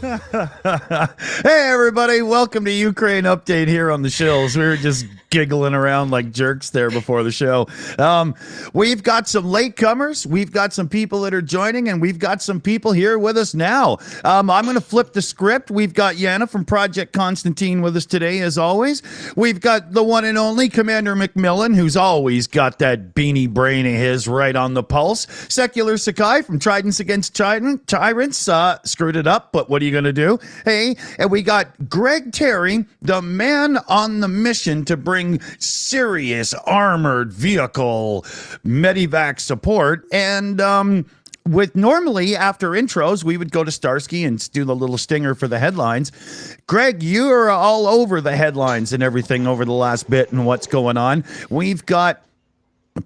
Hey, everybody. Welcome to Ukraine Update here on the Shills. We were just giggling around like jerks there before the show. We've got some latecomers. We've got some people that are joining, and we've got some people here with us now. I'm going to flip the script. We've got Yana from Project Constantine with us today, as always. We've got the one and only Commander McMillan, who's always got that beanie brain of his right on the pulse. Secular Sakai from Tridents Against Tyrants. Screwed it up, but what are you going to do? Hey, and we got Greg Terry, the man on the mission to bring serious armored vehicle medivac support. And with normally after intros, we would go to Starsky and do the little stinger for the headlines. Greg, you are all over the headlines and everything over the last bit and what's going on. We've got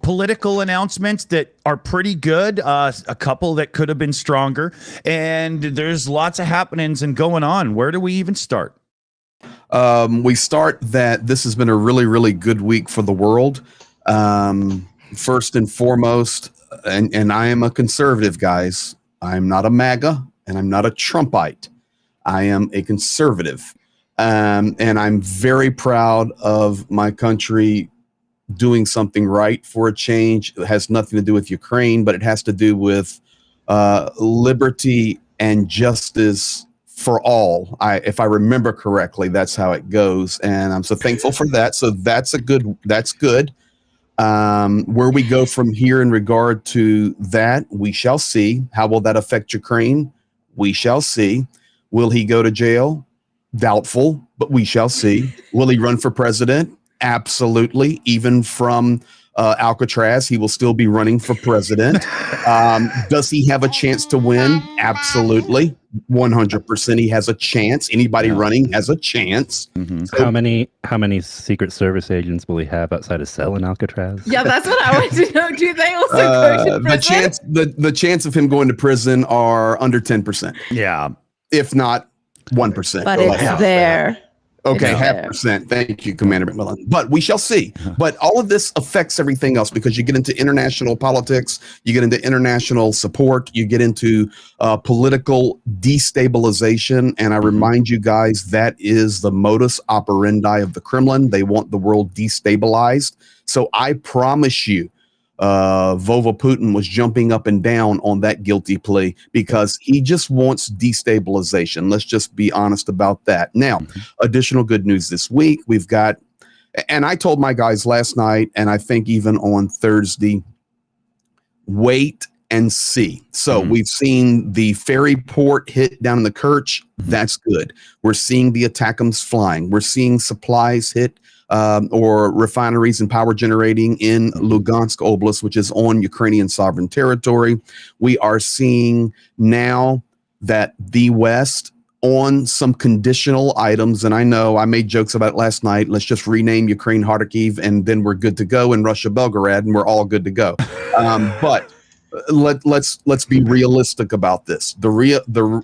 political announcements that are pretty good, a couple that could have been stronger, and there's lots of happenings and going on. Where do we even start? We start that this has been a really, really good week for the world. First and foremost, and I am a conservative, guys. I'm not a MAGA, and I'm not a Trumpite. I am a conservative, and I'm very proud of my country doing something right for a change. It has nothing to do with Ukraine, but it has to do with liberty and justice for all. If I remember correctly, that's how it goes, and I'm so thankful for that. So that's good. Where we go from here in regard to that, we shall see. How will that affect Ukraine? We shall see. Will he go to jail? Doubtful, but we shall see. Will he run for president? Absolutely. Even from Alcatraz, he will still be running for president. Does he have a chance to win? Absolutely. 100% he has a chance. Anybody running has a chance. Mm-hmm. So, how many Secret Service agents will he have outside of cell in Alcatraz? Yeah, that's what I want to know. Do they also go to prison? The chance of him going to prison are under 10%. Yeah. If not 1%. But it's there. Okay, 0.5%. Thank you, Commander McMillan. But we shall see. But all of this affects everything else because you get into international politics, you get into international support, you get into political destabilization. And I remind you guys, that is the modus operandi of the Kremlin. They want the world destabilized. So I promise you, Vova Putin was jumping up and down on that guilty plea because he just wants destabilization. Let's just be honest about that. Now, additional good news this week. We've got, and I told my guys last night, and I think even on Thursday, wait and see. So we've seen the ferry port hit down in the Kerch. That's good. We're seeing the ATACMS flying. We're seeing supplies hit or refineries and power generating in Lugansk Oblast, which is on Ukrainian sovereign territory. We are seeing now that the West on some conditional items, and I know I made jokes about it last night. Let's just rename Ukraine Kharkiv, and then we're good to go, and Russia Belgorod, and we're all good to go. But let's be realistic about this. The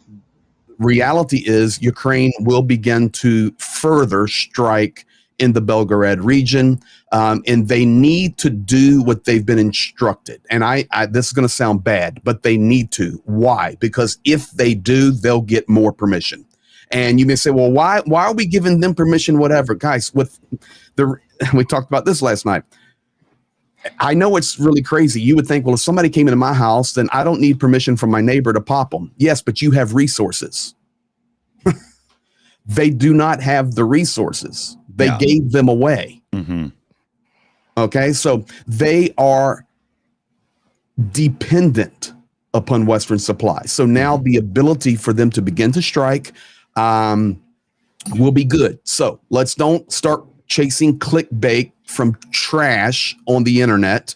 reality is Ukraine will begin to further strike in the Belgorod region, and they need to do what they've been instructed. And I this is going to sound bad, but they need to. Why? Because if they do, they'll get more permission. And you may say, well, why are we giving them permission? Whatever, guys. We talked about this last night. I know it's really crazy. You would think, well, if somebody came into my house, then I don't need permission from my neighbor to pop them. Yes, but you have resources. They do not have the resources. They gave them away. Okay, so they are dependent upon Western supply. So now the ability for them to begin to strike will be good. So let's don't start chasing clickbait from trash on the internet.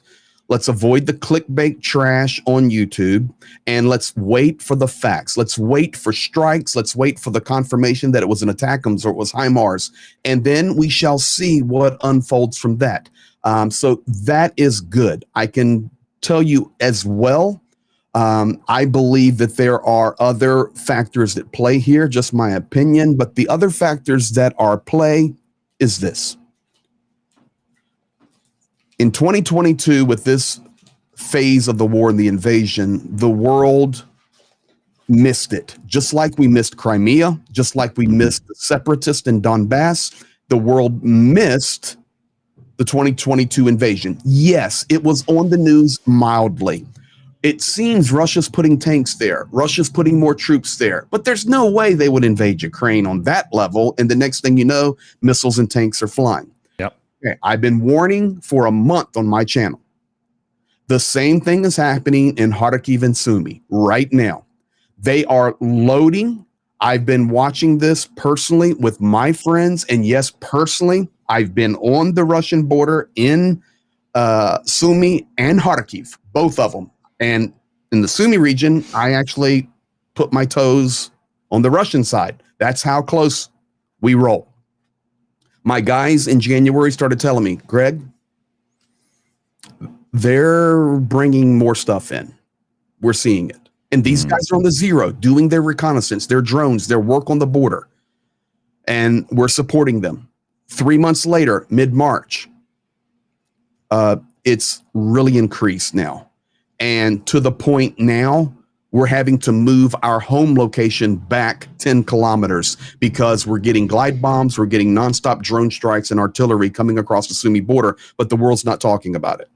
Let's avoid the clickbait trash on YouTube, and let's wait for the facts. Let's wait for strikes. Let's wait for the confirmation that it was an ATACMS or it was HIMARS, and then we shall see what unfolds from that. So that is good. I can tell you as well, I believe that there are other factors that play here, just my opinion, but the other factors that are play is this. In 2022, with this phase of the war and the invasion, the world missed it. Just like we missed Crimea, just like we missed the separatists in Donbass, the world missed the 2022 invasion. Yes, it was on the news mildly. It seems Russia's putting tanks there. Russia's putting more troops there. But there's no way they would invade Ukraine on that level. And the next thing you know, missiles and tanks are flying. Yep. Okay, I've been warning for a month on my channel. The same thing is happening in Kharkiv and Sumy right now. They are loading. I've been watching this personally with my friends. And yes, personally, I've been on the Russian border in Sumy and Kharkiv, both of them. And in the Sumy region, I actually put my toes on the Russian side. That's how close we roll. My guys in January started telling me, Greg, they're bringing more stuff in. We're seeing it. And these guys are on the zero, doing their reconnaissance, their drones, their work on the border. And we're supporting them. 3 months later, mid-March, it's really increased now. And to the point now, we're having to move our home location back 10 kilometers because we're getting glide bombs, we're getting nonstop drone strikes and artillery coming across the Sumy border, but the world's not talking about it.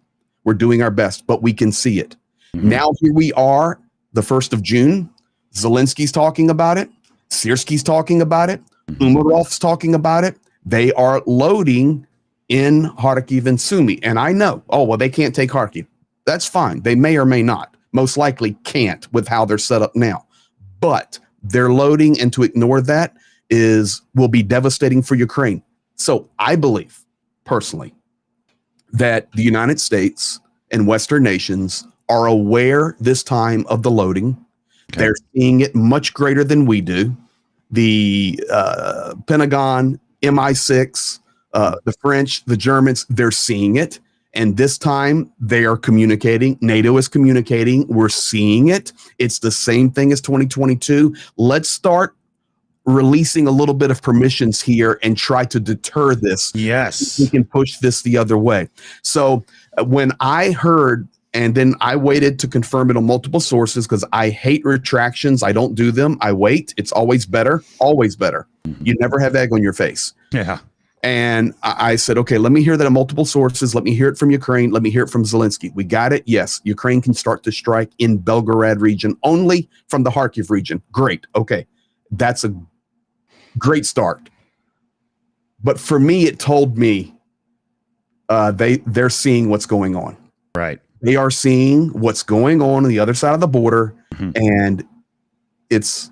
We're doing our best, but we can see it. Now here we are, the 1st of June. Zelensky's talking about it. Syrski's talking about it. Umarov's talking about it. They are loading in Kharkiv and Sumy. And I know, oh, well, they can't take Kharkiv. That's fine. They may or may not. Most likely can't with how they're set up now. But they're loading, and to ignore that will be devastating for Ukraine. So I believe, personally, that the United States and Western nations are aware this time of the loading. Okay. They're seeing it much greater than we do. The Pentagon, MI6, the French, the Germans, they're seeing it. And this time they are communicating. NATO is communicating. We're seeing it. It's the same thing as 2022. Let's start releasing a little bit of permissions here and try to deter this. Yes. We can push this the other way. So when I heard, and then I waited to confirm it on multiple sources because I hate retractions. I don't do them. I wait. It's always better. Always better. You never have egg on your face. Yeah. And I said, okay, let me hear that on multiple sources. Let me hear it from Ukraine. Let me hear it from Zelensky. We got it. Yes, Ukraine can start to strike in Belgorod region only from the Kharkiv region. Great. Okay. That's a great start. But for me, it told me they're seeing what's going on. Right. They are seeing what's going on the other side of the border, and it's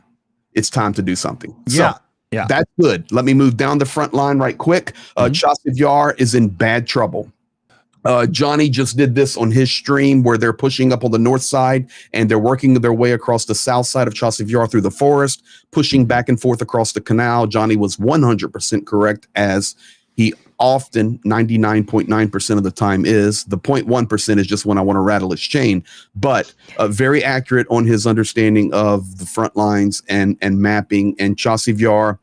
time to do something. Yeah. So, yeah, that's good. Let me move down the front line right quick. Chasiv Yar is in bad trouble. Johnny just did this on his stream where they're pushing up on the north side and they're working their way across the south side of Chasiv Yar through the forest, pushing back and forth across the canal. Johnny was 100% correct, as he often 99.9% of the time is. The 0.1% is just when I want to rattle his chain, but very accurate on his understanding of the front lines and mapping. And Chasiv Yar,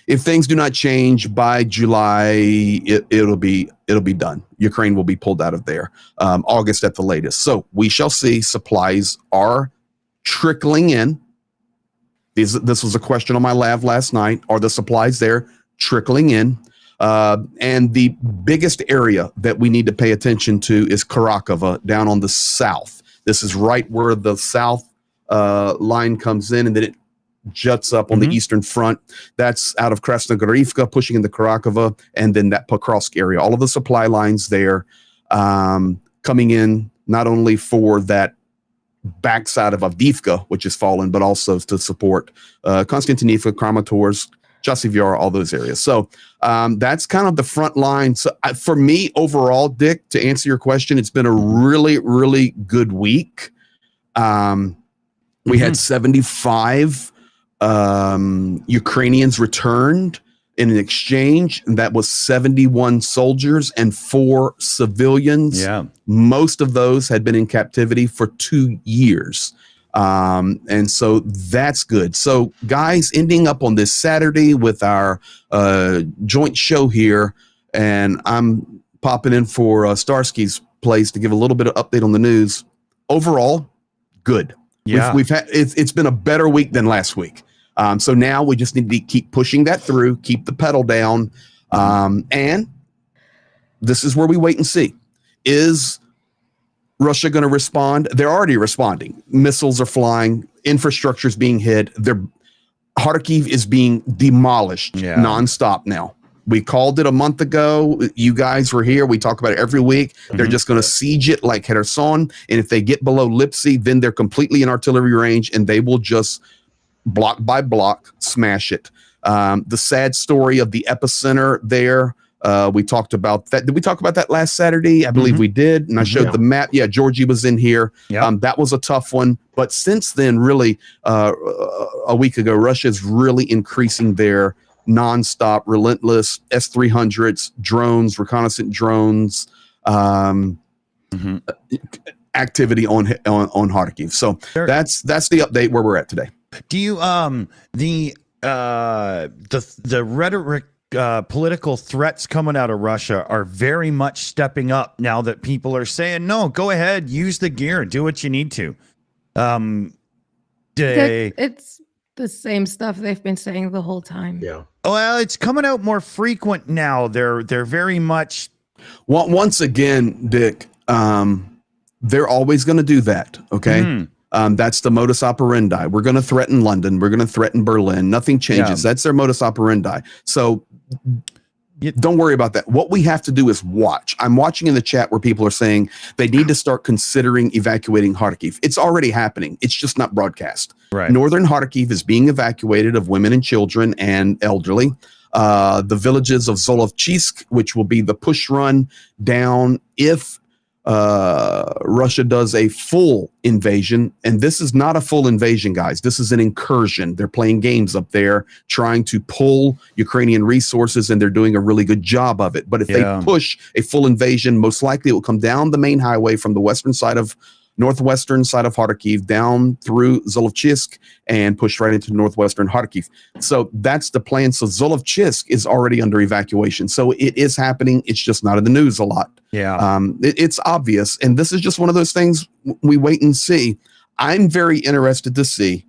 if things do not change by July, it'll be done. Ukraine will be pulled out of there, August at the latest. So we shall see. Supplies are trickling in. This was a question on my live last night. Are the supplies there trickling in? And the biggest area that we need to pay attention to is Karakova down on the south. This is right where the south line comes in, and then it juts up on the eastern front. That's out of Krasnogorivka, pushing into Karakova, and then that Pokrovsk area. All of the supply lines there coming in, not only for that backside of Avdiivka, which is fallen, but also to support Konstantinivka, Kramatorsk, Chasiv Yar, all those areas. So that's kind of the front line. So for me, overall, Dick, to answer your question, it's been a really, really good week. We had 75 Ukrainians returned in an exchange. That was 71 soldiers and 4 civilians. Yeah. Most of those had been in captivity for 2 years. And so that's good. So guys, ending up on this Saturday with our joint show here, and I'm popping in for Starsky's place to give a little bit of update on the news. Overall, good. Yeah. We've had it's been a better week than last week. So now we just need to keep pushing that through, keep the pedal down, and this is where we wait and see. Is Russia going to respond? They're already responding. Missiles are flying. Infrastructure is being hit. Kharkiv is being demolished nonstop now. We called it a month ago. You guys were here. We talk about it every week. They're just going to siege it like Kherson. And if they get below Lipsy, then they're completely in artillery range and they will just block by block smash it. The sad story of the epicenter there. We talked about that. Did we talk about that last Saturday? I believe we did. And I showed the map. Yeah, Georgie was in here. That was a tough one. But since then, really, a week ago, Russia is really increasing their nonstop, relentless S-300s, drones, reconnaissance drones, activity on Kharkiv. So that's the update where we're at today. Do you the rhetoric, political threats coming out of Russia are very much stepping up now that people are saying, no, go ahead, use the gear, do what you need to. It's the same stuff they've been saying the whole time. Yeah. Well, it's coming out more frequent now. They're very much. Well, once again, Dick, they're always going to do that. Okay. That's the modus operandi. We're going to threaten London. We're going to threaten Berlin. Nothing changes. That's their modus operandi. So don't worry about that. What we have to do is watch. I'm watching in the chat where people are saying they need to start considering evacuating Kharkiv. It's already happening. It's just not broadcast. Right. Northern Kharkiv is being evacuated of women and children and elderly. The villages of Zolovchisk, which will be the push run down if Russia does a full invasion. And this is not a full invasion, guys. This is an incursion. They're playing games up there, trying to pull Ukrainian resources, and they're doing a really good job of it. But if they push a full invasion, most likely it will come down the main highway from the northwestern side of Kharkiv down through Zolovchisk and push right into northwestern Kharkiv. So that's the plan. So Zolovchisk is already under evacuation. So it is happening. It's just not in the news a lot. Yeah. It's obvious. And this is just one of those things we wait and see. I'm very interested to see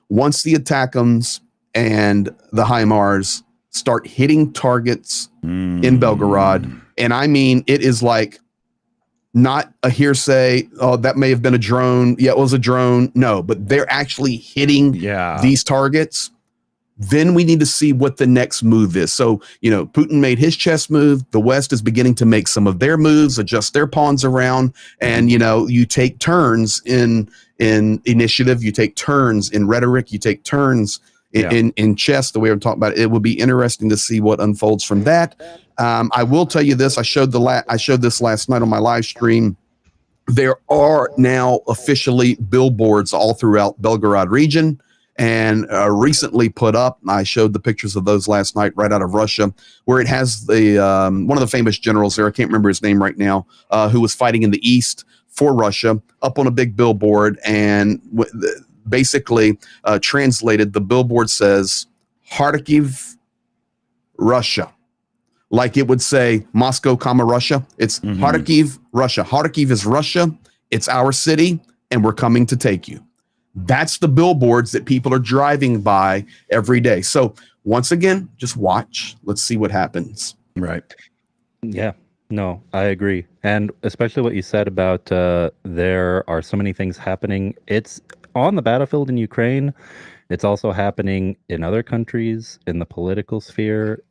once the ATACMS and the HIMARS start hitting targets in Belgorod. And I mean, it is like, not a hearsay. Oh, that may have been a drone. Yeah, it was a drone. No, but they're actually hitting these targets. Then we need to see what the next move is. So, Putin made his chess move. The West is beginning to make some of their moves, adjust their pawns around. And, you take turns in initiative. You take turns in rhetoric. You take turns in chess, the way we're talking about it. It will be interesting to see what unfolds from that. I will tell you this. I showed this last night on my live stream. There are now officially billboards all throughout Belgorod region, and recently put up. I showed the pictures of those last night, right out of Russia, where it has the one of the famous generals there. I can't remember his name right now, who was fighting in the east for Russia, up on a big billboard, and basically translated, the billboard says Kharkiv, Russia. Like it would say Moscow, Russia. It's Kharkiv, Russia. Kharkiv is Russia. It's our city, and we're coming to take you. That's the billboards that people are driving by every day. So once again, just watch. Let's see what happens. Right. Yeah. No, I agree. And especially what you said about there are so many things happening. It's on the battlefield in Ukraine. It's also happening in other countries, in the political sphere.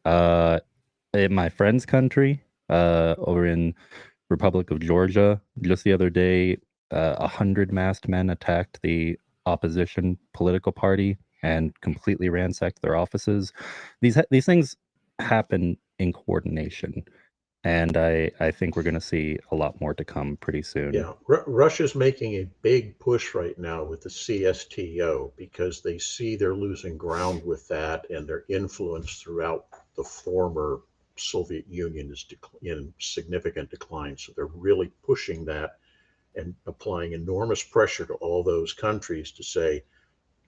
In my friend's country, over in Republic of Georgia, just the other day, 100 masked men attacked the opposition political party and completely ransacked their offices. These things happen in coordination, and I think we're going to see a lot more to come pretty soon. Yeah, Russia's making a big push right now with the CSTO because they see they're losing ground with that, and their influence throughout the former Soviet Union is in significant decline. So they're really pushing that and applying enormous pressure to all those countries to say,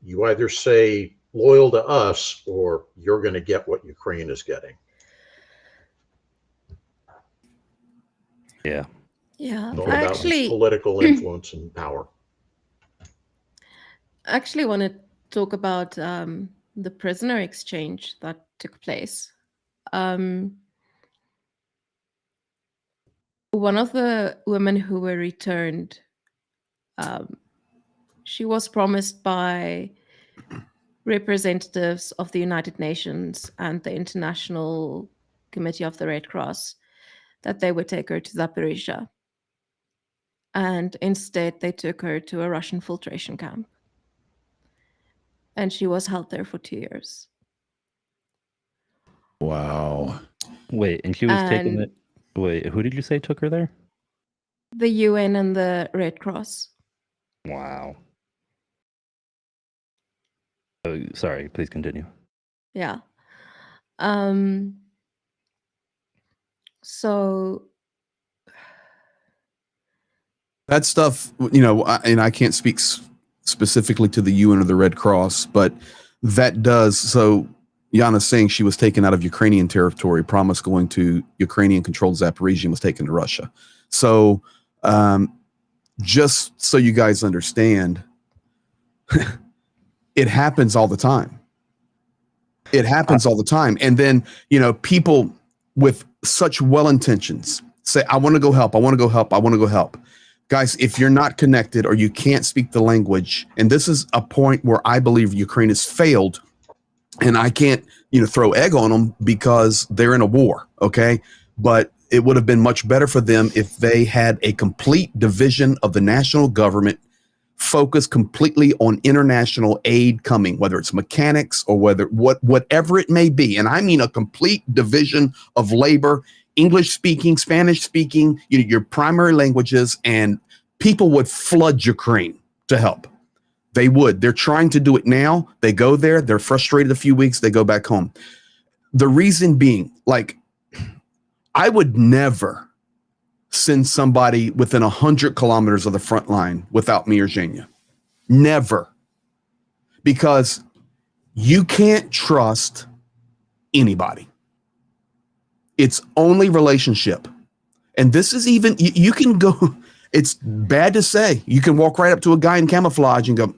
you either say loyal to us or you're going to get what Ukraine is getting. Yeah. It's all about political influence and power. actually want to talk about the prisoner exchange that took place. One of the women who were returned, she was promised by representatives of the United Nations and the International Committee of the Red Cross that they would take her to Zaporizhia. And instead, they took her to a Russian filtration camp. And she was held there for 2 years. Wow. Wait, and she was taking And it. Wait, who did you say took her there? the UN and the Red Cross. Wow. Oh, sorry, please continue. Yeah. So That stuff, you know, and I can't speak specifically to the UN or the Red Cross, but that does. So Yana's saying she was taken out of Ukrainian territory, promised going to Ukrainian-controlled Zaporizhia, and was taken to Russia. So just so you guys understand, it happens all the time. It happens all the time. And then, you know, people with such well intentions say, I want to go help. I want to go help. I want to go help. Guys, if you're not connected or you can't speak the language, and this is a point where I believe Ukraine has failed, and I can't, you know, throw egg on them because they're in a war, okay? But it would have been much better for them if they had a complete division of the national government focused completely on international aid coming, whether it's mechanics or whatever it may be. And I mean a complete division of labor, English speaking, Spanish speaking, you know, your primary languages, and people would flood Ukraine to help. They would. They're trying to do it now. They go there, they're frustrated a few weeks, they go back home. The reason being, like, I would never send somebody within 100 kilometers of the front line without me or Zhenya. Never. Because you can't trust anybody. It's only relationship. And this is even, you can go, it's bad to say, you can walk right up to a guy in camouflage and go,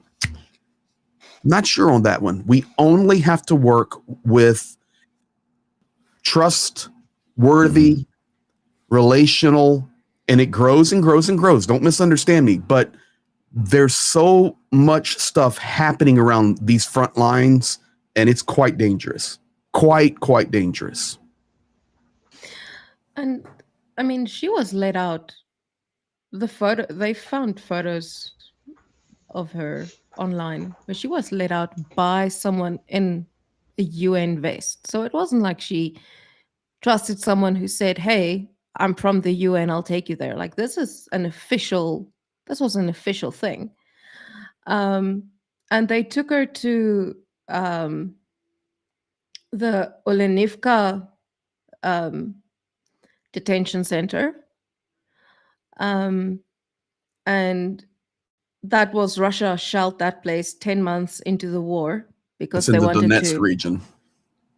not sure on that one. We only have to work with trustworthy, relational, and it grows and grows and grows. Don't misunderstand me, but there's so much stuff happening around these front lines, and it's quite dangerous. Quite dangerous. And I mean, she was let out. They found photos of her online, but she was let out by someone in a UN vest. So it wasn't like she trusted someone who said, "Hey, I'm from the UN, I'll take you there." Like, this was an official thing. And they took her to the Olenivka detention center. And that was Russia shelled that place 10 months into the war because they wanted Donetsk to region.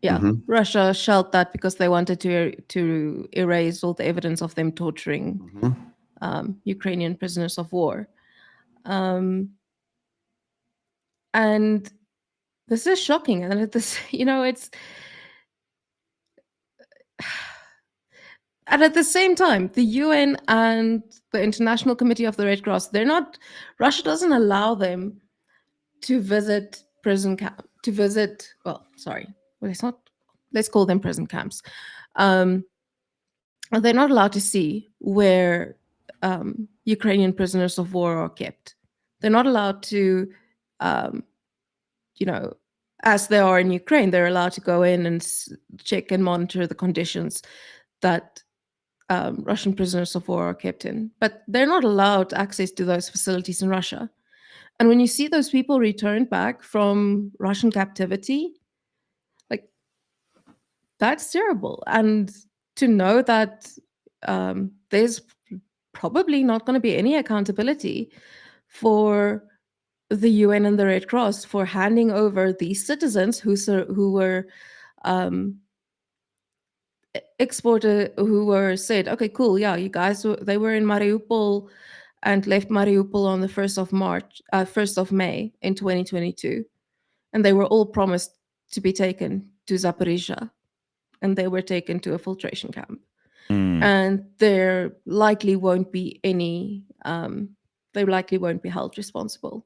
Yeah, Russia shelled that because they wanted to erase all the evidence of them torturing Ukrainian prisoners of war. And this is shocking. And this, you know, it's. And at the same time, the UN and the International Committee of the Red Cross, Russia doesn't allow them to visit let's call them prison camps. They're not allowed to see where Ukrainian prisoners of war are kept. They're not allowed to, you know, as they are in Ukraine, they're allowed to go in and check and monitor the conditions that Russian prisoners of war are kept in. But they're not allowed access to those facilities in Russia. And when you see those people returned back from Russian captivity, like, that's terrible. And to know that there's probably not going to be any accountability for the UN and the Red Cross for handing over these citizens who were exported, who were said, okay, cool, yeah, you guys, they were in Mariupol and left Mariupol on the 1st of May in 2022. And they were all promised to be taken to Zaporizhia, and they were taken to a filtration camp. And there likely won't be any, they likely won't be held responsible.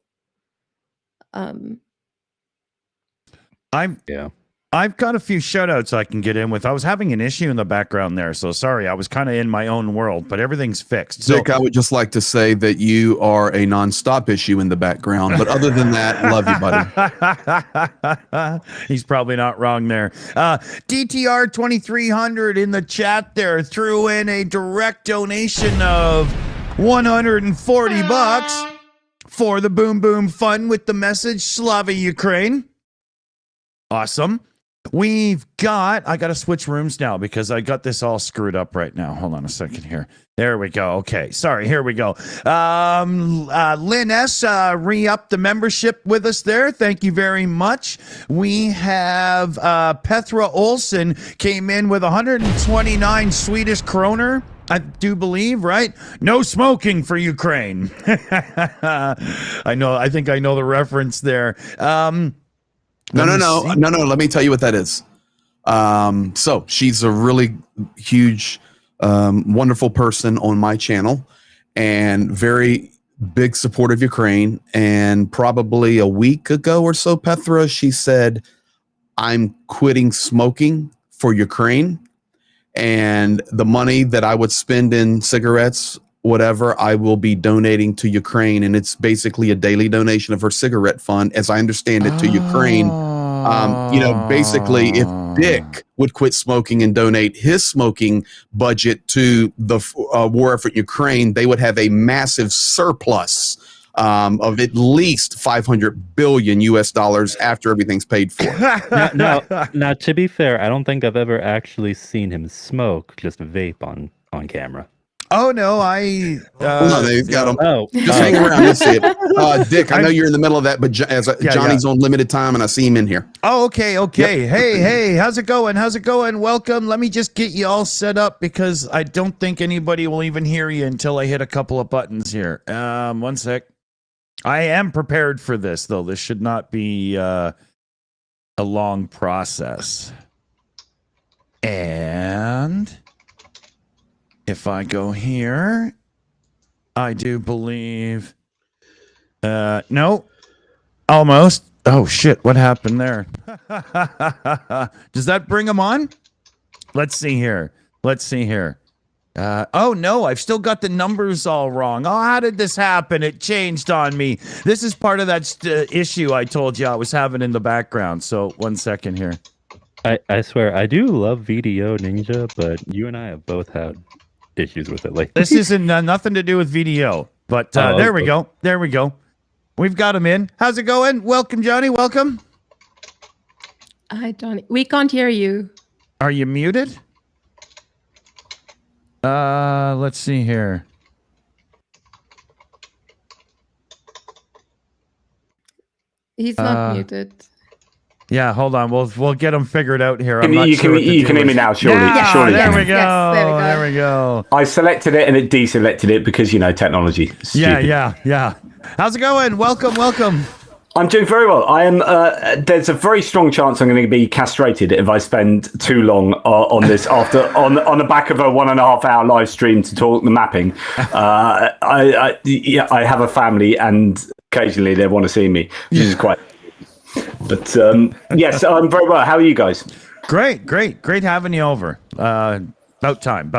I've got a few shoutouts I can get in with. I was having an issue in the background there, so sorry. I was kind of in my own world, but everything's fixed. So, Dick, I would just like to say that you are a nonstop issue in the background. But other than that, love you, buddy. He's probably not wrong there. DTR 2300 in the chat there threw in a direct donation of $140 for the Boom Boom Fund with the message Slava Ukraini. Awesome. We've got, I got to switch rooms now because I got this all screwed up right now. Hold on a second here. There we go. Okay. Sorry. Here we go. Lynn S. re-upped the membership with us there. Thank you very much. We have Petra Olsen came in with 129 Swedish kroner. I do believe, right? No smoking for Ukraine. I think I know the reference there. No. Let me tell you what that is. So she's a really huge, wonderful person on my channel and very big support of Ukraine. And probably a week ago or so, Petra, she said, I'm quitting smoking for Ukraine. And the money that I would spend in cigarettes, whatever, I will be donating to Ukraine. And it's basically a daily donation of her cigarette fund, as I understand it, to Ukraine. Basically, if Dick would quit smoking and donate his smoking budget to the war effort in Ukraine, they would have a massive surplus of at least $500 billion US after everything's paid for. Now, to be fair, I don't think I've ever actually seen him smoke, just vape on camera. Oh no, they've got them. Just hang hang around and see it. Dick, I know you're in the middle of that, but Johnny's on limited time, and I see him in here. Oh, okay. Yep. Hey, how's it going? Welcome. Let me just get you all set up because I don't think anybody will even hear you until I hit a couple of buttons here. One sec. I am prepared for this, though. This should not be a long process. And if I go here, I do believe, no, almost. Oh shit, what happened there? Does that bring them on? Let's see here. Oh no, I've still got the numbers all wrong. Oh, how did this happen? It changed on me. This is part of that issue I told you I was having in the background. So 1 second here. I swear, I do love VDO Ninja, but you and I have both had issues with it lately. This isn't nothing to do with VDO, but there we go. We've got him in. How's it going? Welcome, Johnny. Welcome. Hi, Johnny. We can't hear you. Are you muted? Let's see here. He's not muted. Yeah, hold on. We'll get them figured out here. You can hear me now, surely. Yeah, surely. There we go. Yes, there we go. I selected it and it deselected it because, technology. Stupid. Yeah. How's it going? Welcome. I'm doing very well. I am. There's a very strong chance I'm going to be castrated if I spend too long on this on the back of a 1.5 hour live stream to talk the mapping. I have a family and occasionally they want to see me, which is quite. But yes, I'm very well. How are you guys? Great having you over. About time.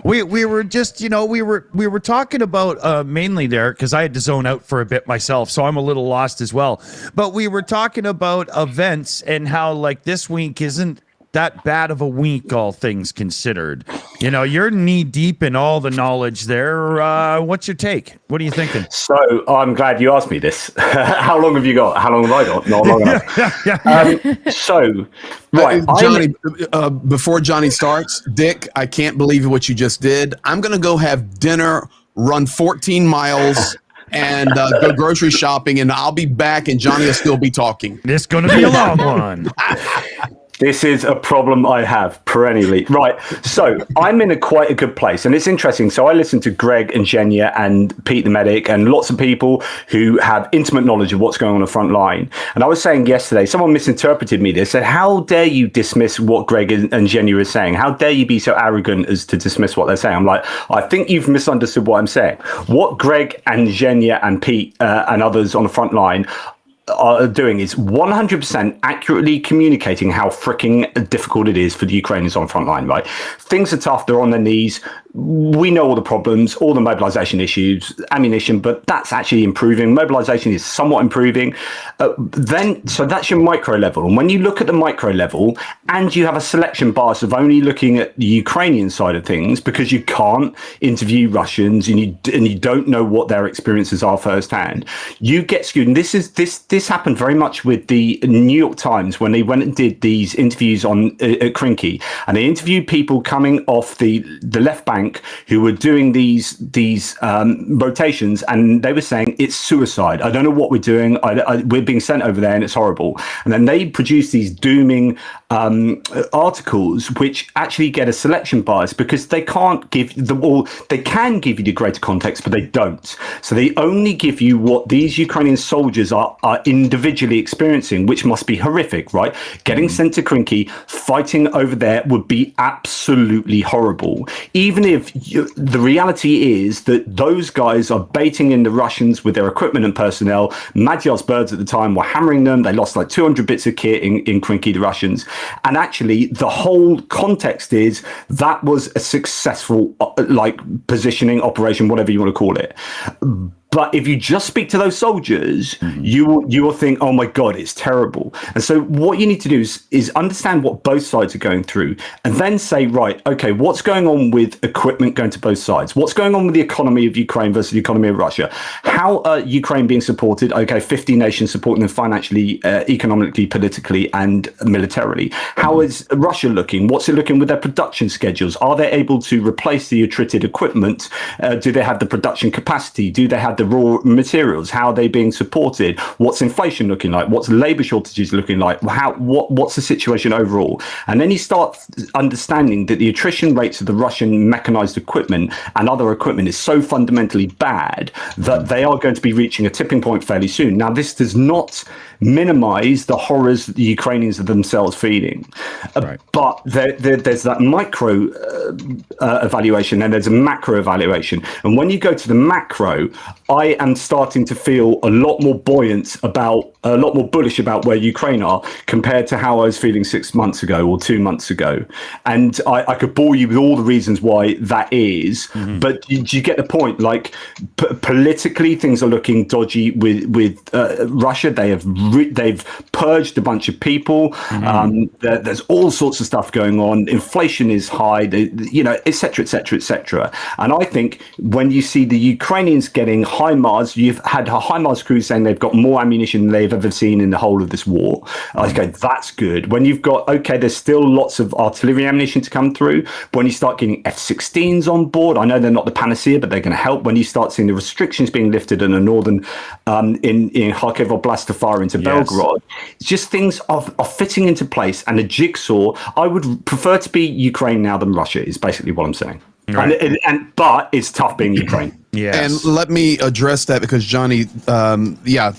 We were just, we were talking about mainly there because I had to zone out for a bit myself, so I'm a little lost as well. But we were talking about events and how like this week isn't that bad of a week, all things considered. You're knee deep in all the knowledge there. What's your take? What are you thinking? So I'm glad you asked me this. How long have you got? How long have I got? Not long enough. Right, Johnny. Before Johnny starts, Dick, I can't believe what you just did. I'm gonna go have dinner, run 14 miles. And go grocery shopping, and I'll be back, and Johnny will still be talking. It's going to be a long one. This is a problem I have perennially. Right. So I'm in quite a good place. And it's interesting. So I listen to Greg and Jenya and Pete the Medic and lots of people who have intimate knowledge of what's going on the front line. And I was saying yesterday, someone misinterpreted me. They said, how dare you dismiss what Greg and Jenya are saying? How dare you be so arrogant as to dismiss what they're saying? I'm like, I think you've misunderstood what I'm saying. What Greg and Jenya and Pete and others on the front line are doing is 100% accurately communicating how freaking difficult it is for the Ukrainians on the front line, right? Things are tough. They're on their knees. We know all the problems, all the mobilization issues, ammunition, but that's actually improving. Mobilization is somewhat improving. So that's your micro level. And when you look at the micro level and you have a selection bias of only looking at the Ukrainian side of things because you can't interview Russians and you don't know what their experiences are firsthand, you get skewed. And this happened very much with the New York Times when they went and did these interviews on at Krinky, and they interviewed people coming off the left bank who were doing these rotations, and they were saying it's suicide. I don't know what we're doing. We're being sent over there and it's horrible. And then they produced these dooming articles which actually get a selection bias because they can't give they can give you the greater context, but they don't. So they only give you what these Ukrainian soldiers are individually experiencing, which must be horrific, right? Getting sent to Krinky, fighting over there would be absolutely horrible. Even if the reality is that those guys are baiting in the Russians with their equipment and personnel. Magyar's birds at the time were hammering them. They lost like 200 bits of kit in Krinky, the Russians. And actually, the whole context is that was a successful positioning operation, whatever you want to call it. But if you just speak to those soldiers, you will think, oh my God, it's terrible. And so what you need to do is understand what both sides are going through and then say, right, okay, what's going on with equipment going to both sides? What's going on with the economy of Ukraine versus the economy of Russia? How are Ukraine being supported? Okay, 50 nations supporting them financially, economically, politically, and militarily. How is Russia looking? What's it looking with their production schedules? Are they able to replace the attrited equipment? Do they have the production capacity? Do they have the raw materials? How are they being supported? What's inflation looking like? What's labor shortages looking like? What's the situation overall? And then you start understanding that the attrition rates of the Russian mechanized equipment and other equipment is so fundamentally bad that they are going to be reaching a tipping point fairly soon. Now, this does not minimize the horrors that the Ukrainians are themselves feeling. Right. But there's that micro evaluation and there's a macro evaluation. And when you go to the macro, I am starting to feel a lot more bullish about where Ukraine are compared to how I was feeling 6 months ago or 2 months ago. And I could bore you with all the reasons why that is, but do you get the point? Like politically, things are looking dodgy with Russia. They've purged a bunch of people. There's all sorts of stuff going on. Inflation is high, et cetera, et cetera, et cetera. And I think when you see the Ukrainians getting HIMARS, you've had HIMARS crews saying they've got more ammunition than they've ever seen in the whole of this war. Okay, that's good. When you've got, there's still lots of artillery ammunition to come through. But when you start getting F-16s on board, I know they're not the panacea, but they're going to help. When you start seeing the restrictions being lifted in the northern, in Kharkiv Oblast to fire into Belgorod, it's just things are fitting into place. And the jigsaw, I would prefer to be Ukraine now than Russia, is basically what I'm saying. Right. But it's tough being Ukraine. Yes. And let me address that because Johnny,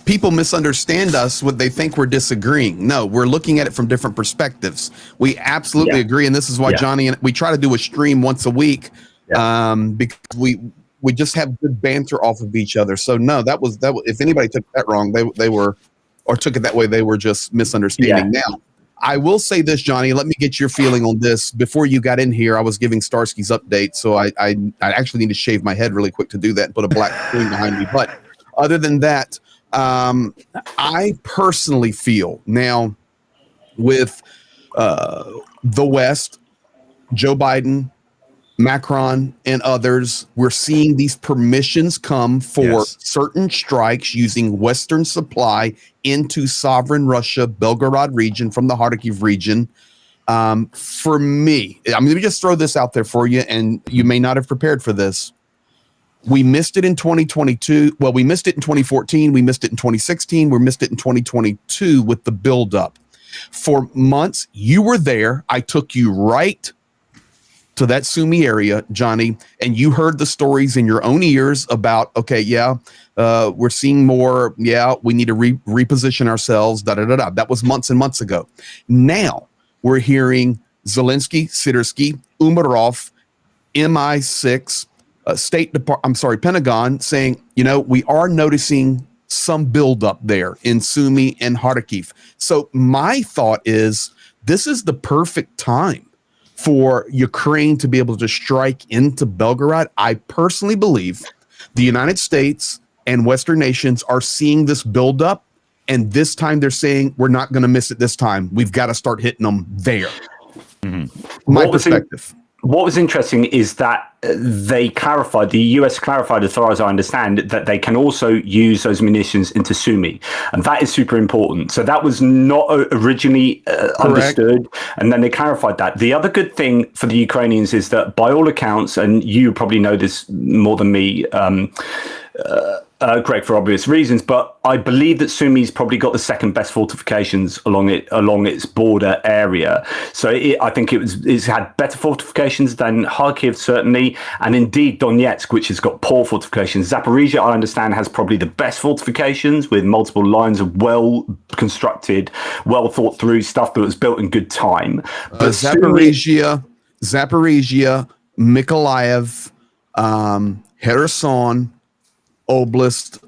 people misunderstand us when they think we're disagreeing. No, we're looking at it from different perspectives. We absolutely agree, and this is why Johnny and we try to do a stream once a week, because we just have good banter off of each other. So no, that was if anybody took that wrong, they were, or took it that way, they were just misunderstanding. Now, I will say this, Johnny, let me get your feeling on this. Before you got in here, I was giving Starsky's update, so I actually need to shave my head really quick to do that and put a black screen behind me. But other than that, I personally feel now with the West, Joe Biden, Macron, and others, we're seeing these permissions come for certain strikes using Western supply into sovereign Russia, Belgorod region from the Kharkiv region. For me, let me just throw this out there for you, and you may not have prepared for this. We missed it in 2022. We missed it in 2014. We missed it in 2016. We missed it in 2022 with the buildup. For months, you were there. I took you right to that Sumy area, Johnny, and you heard the stories in your own ears about, okay, we're seeing more. Yeah, we need to reposition ourselves. That was months and months ago. Now we're hearing Zelensky, Sirsky, Umarov, MI6, Pentagon saying, we are noticing some buildup there in Sumy and Kharkiv. So my thought is this is the perfect time for Ukraine to be able to strike into Belgorod. I personally believe the United States and Western nations are seeing this buildup, and this time they're saying, we're not going to miss it this time. We've got to start hitting them there. Mm-hmm. My perspective. What was interesting is that they clarified, the US clarified, as far as I understand, that they can also use those munitions into Sumy. And that is super important. So that was not originally understood. And then they clarified that. The other good thing for the Ukrainians is that, by all accounts, and you probably know this more than me, Greg, for obvious reasons, but I believe that Sumi's probably got the second best fortifications along its border area. So I think it's had better fortifications than Kharkiv, certainly, and indeed Donetsk, which has got poor fortifications. Zaporizhia, I understand, has probably the best fortifications with multiple lines of well-constructed, well-thought-through stuff that was built in good time. But Zaporizhia, Mykolaiv, Kherson, Oblast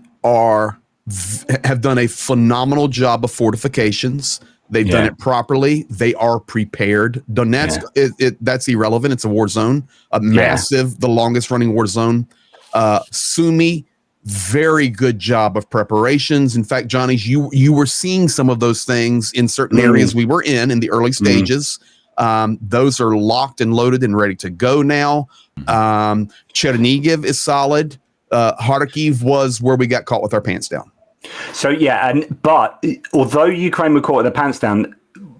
have done a phenomenal job of fortifications. They've done it properly. They are prepared. Donetsk, that's irrelevant. It's a war zone, the longest running war zone. Sumy, very good job of preparations. In fact, Johnny, you were seeing some of those things in certain areas we were in the early stages. Those are locked and loaded and ready to go now. Chernihiv is solid. Kharkiv was where we got caught with our pants down. So but although Ukraine were caught with their pants down,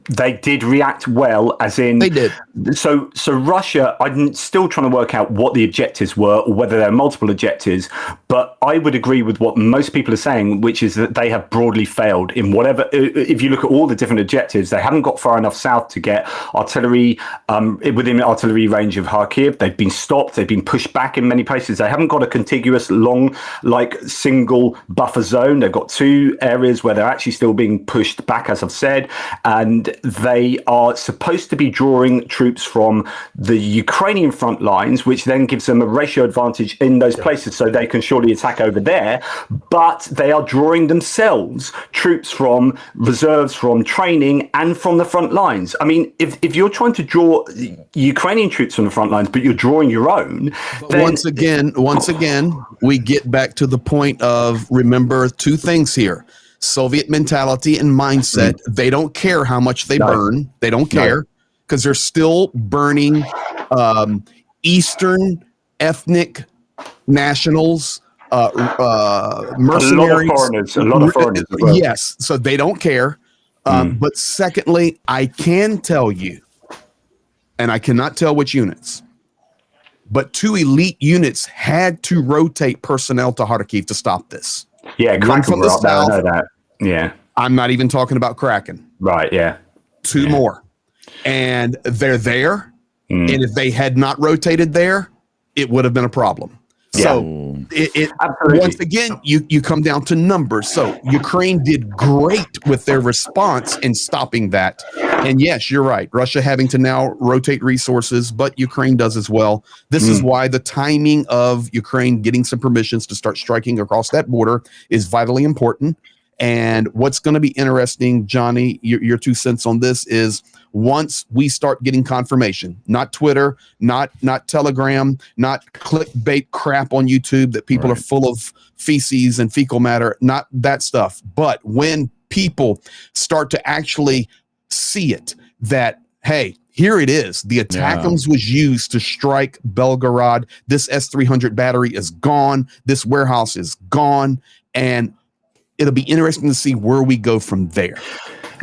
they did react well, as in they did. So Russia, I'm still trying to work out what the objectives were, or whether there are multiple objectives. But I would agree with what most people are saying, which is that they have broadly failed in whatever. If you look at all the different objectives, they haven't got far enough south to get artillery within artillery range of Kharkiv. They've been stopped. They've been pushed back in many places. They haven't got a contiguous, long, single buffer zone. They've got two areas where they're actually still being pushed back, as I've said, and they are supposed to be drawing troops from the Ukrainian front lines, which then gives them a ratio advantage in those places, so they can surely attack over there. But they are drawing themselves troops from reserves, from training, and from the front lines. I mean, if you're trying to draw Ukrainian troops from the front lines, but you're drawing your own, then once again, we get back to the point of, remember two things here. Soviet mentality and mindset. They don't care how much they burn. They don't care because they're still burning Eastern ethnic nationals, mercenaries. A lot of foreigners as well. Yes, so they don't care. But secondly, I can tell you, and I cannot tell which units, but 2 elite units had to rotate personnel to Kharkiv to stop this. Yeah, One from the south. I know that. Yeah. I'm not even talking about Kraken. Right, yeah. 2 more. And they're there. And if they had not rotated there, it would have been a problem. Yeah. So it once again, you come down to numbers. So Ukraine did great with their response in stopping that. And yes, you're right. Russia having to now rotate resources, but Ukraine does as well. This is why the timing of Ukraine getting some permissions to start striking across that border is vitally important. And what's going to be interesting, Johnny, your 2 cents on this is, once we start getting confirmation, not Twitter, not Telegram, not clickbait crap on YouTube that people are full of feces and fecal matter, not that stuff. But when people start to actually see it, that, hey, here it is. The ATACMS was used to strike Belgorod. This S-300 battery is gone. This warehouse is gone. And it'll be interesting to see where we go from there.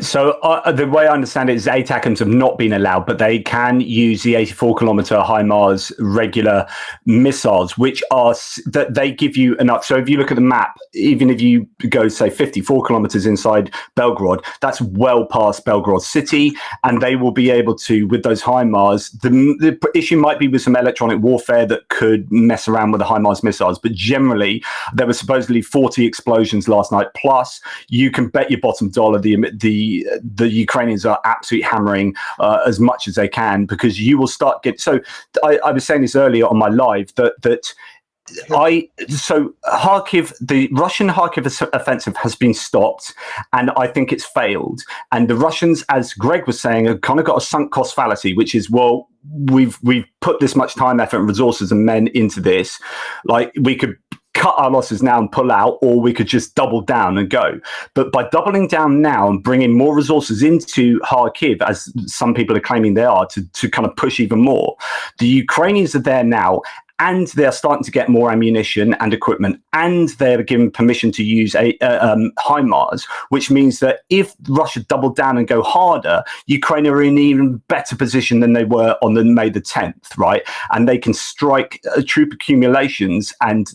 So the way I understand it is ATACMs have not been allowed, but they can use the 84-kilometer HIMARS regular missiles, which are that they give you enough. So if you look at the map, even if you go, say, 54 kilometers inside Belgorod, that's well past Belgorod city, and they will be able to, with those HIMARS, the issue might be with some electronic warfare that could mess around with the HIMARS missiles, but generally, there were supposedly 40 explosions last night, plus you can bet your bottom dollar the Ukrainians are absolutely hammering as much as they can, because you will start getting. So I was saying this earlier on my live that Kharkiv, the Russian Kharkiv offensive has been stopped, and I think it's failed. And the Russians, as Greg was saying, have kind of got a sunk cost fallacy, which is, well, we've put this much time, effort, and resources and men into this, like we could cut our losses now and pull out, or we could just double down and go. But by doubling down now and bringing more resources into Kharkiv, as some people are claiming they are, to kind of push even more, the Ukrainians are there now, and they're starting to get more ammunition and equipment, and they're given permission to use HIMARS, which means that if Russia double down and go harder, Ukraine are in an even better position than they were on May the 10th, right? And they can strike troop accumulations and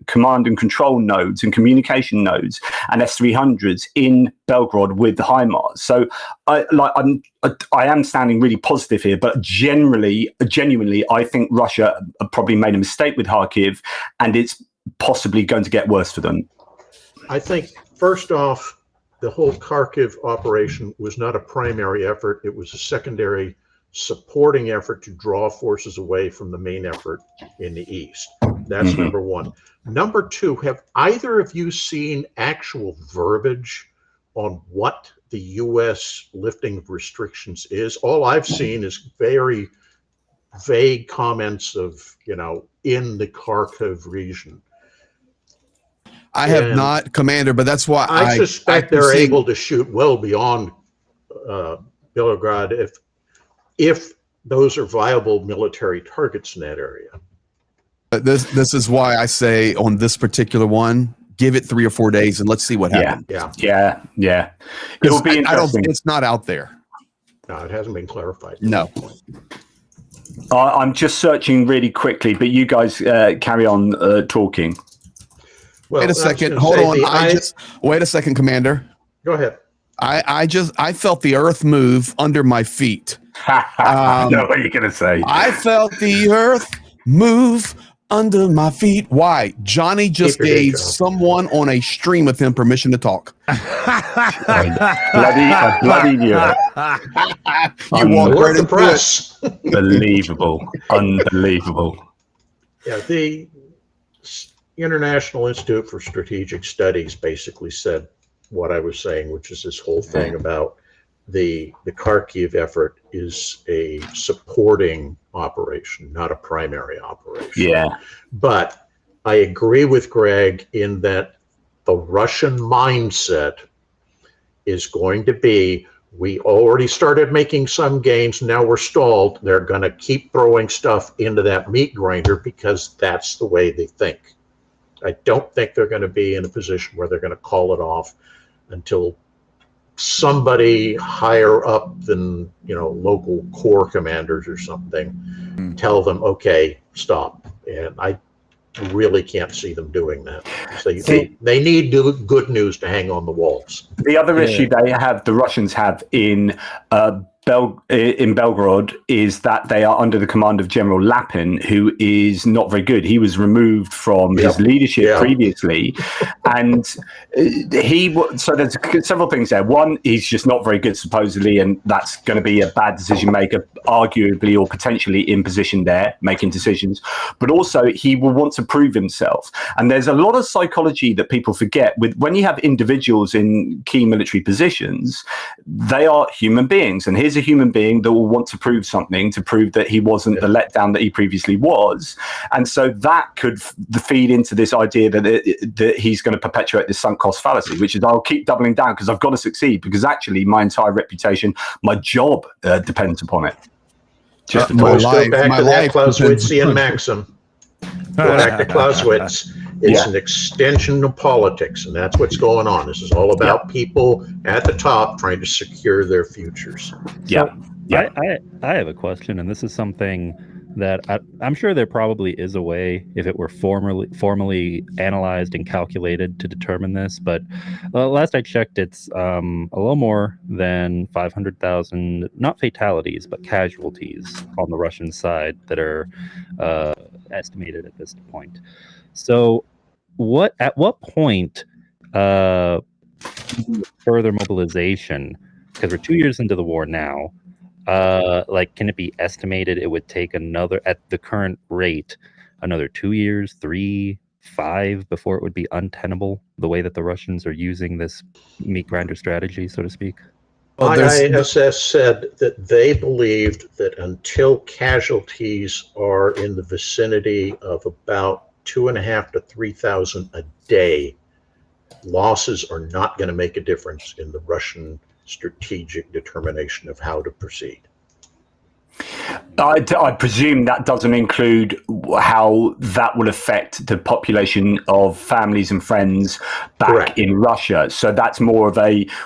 command and control nodes and communication nodes and S-300s in Belgorod with the HIMARS. So I am standing really positive here, but genuinely, I think Russia probably made a mistake with Kharkiv, and it's possibly going to get worse for them. I think, first off, the whole Kharkiv operation was not a primary effort. It was a secondary supporting effort to draw forces away from the main effort in the east. That's number one. Number two, have either of you seen actual verbiage on what the U.S. lifting of restrictions is? All I've seen is very vague comments of, in the Kharkiv region. I have not, Commander, but that's why I suspect they're able to shoot well beyond Belgorod if those are viable military targets in that area. This is why I say on this particular one, give it 3 or 4 days and let's see what happens. Yeah. It'll be interesting. It's not out there. No, it hasn't been clarified. No. I'm just searching really quickly, but you guys carry on talking. Wait a second. Hold on. Wait a second, Commander. Go ahead. I felt the earth move under my feet. I know what you're going to say. I felt the earth move under my feet. Why? Johnny just gave someone on a stream with him permission to talk. I bloody knew it. You walked right into press. Unbelievable. Yeah, the International Institute for Strategic Studies basically said what I was saying, which is this whole thing about the Kharkiv effort is a supporting operation, not a primary operation. Yeah. But I agree with Greg in that the Russian mindset is going to be, we already started making some gains, now we're stalled. They're going to keep throwing stuff into that meat grinder because that's the way they think. I don't think they're going to be in a position where they're going to call it off until somebody higher up than, local corps commanders or something tell them, okay, stop. And I really can't see them doing that. So they need good news to hang on the walls. The other issue the Russians have in Belgorod is that they are under the command of General Lapin, who is not very good. He was removed from his leadership previously, and so there's several things there. One, he's just not very good supposedly, and that's going to be a bad decision maker, arguably or potentially in position there making decisions. But also, he will want to prove himself, and there's a lot of psychology that people forget. With when you have individuals in key military positions, they are human beings, and here's a human being that will want to prove something, to prove that he wasn't the letdown that he previously was. And so that could feed into this idea that he's going to perpetuate this sunk cost fallacy, which is, I'll keep doubling down because I've got to succeed, because actually my entire reputation, my job depends upon it. Just to go back to that Clausewitzian maxim. Go back to Clausewitz. It's an extension of politics, and that's what's going on. This is all about people at the top trying to secure their futures. I have a question, and this is something that I'm sure there probably is a way if it were formally analyzed and calculated to determine this. But last I checked, it's a little more than 500,000, not fatalities, but casualties on the Russian side that are estimated at this point. So at what point further mobilization, because we're 2 years into the war now, can it be estimated it would take at the current rate, another 2 years, 3, 5 before it would be untenable, the way that the Russians are using this meat grinder strategy, so to speak? Well, ISS said that they believed that until casualties are in the vicinity of about 2,500 to 3,000 a day, losses are not going to make a difference in the Russian strategic determination of how to proceed. I presume that doesn't include how that will affect the population of families and friends back in Russia. So that's more of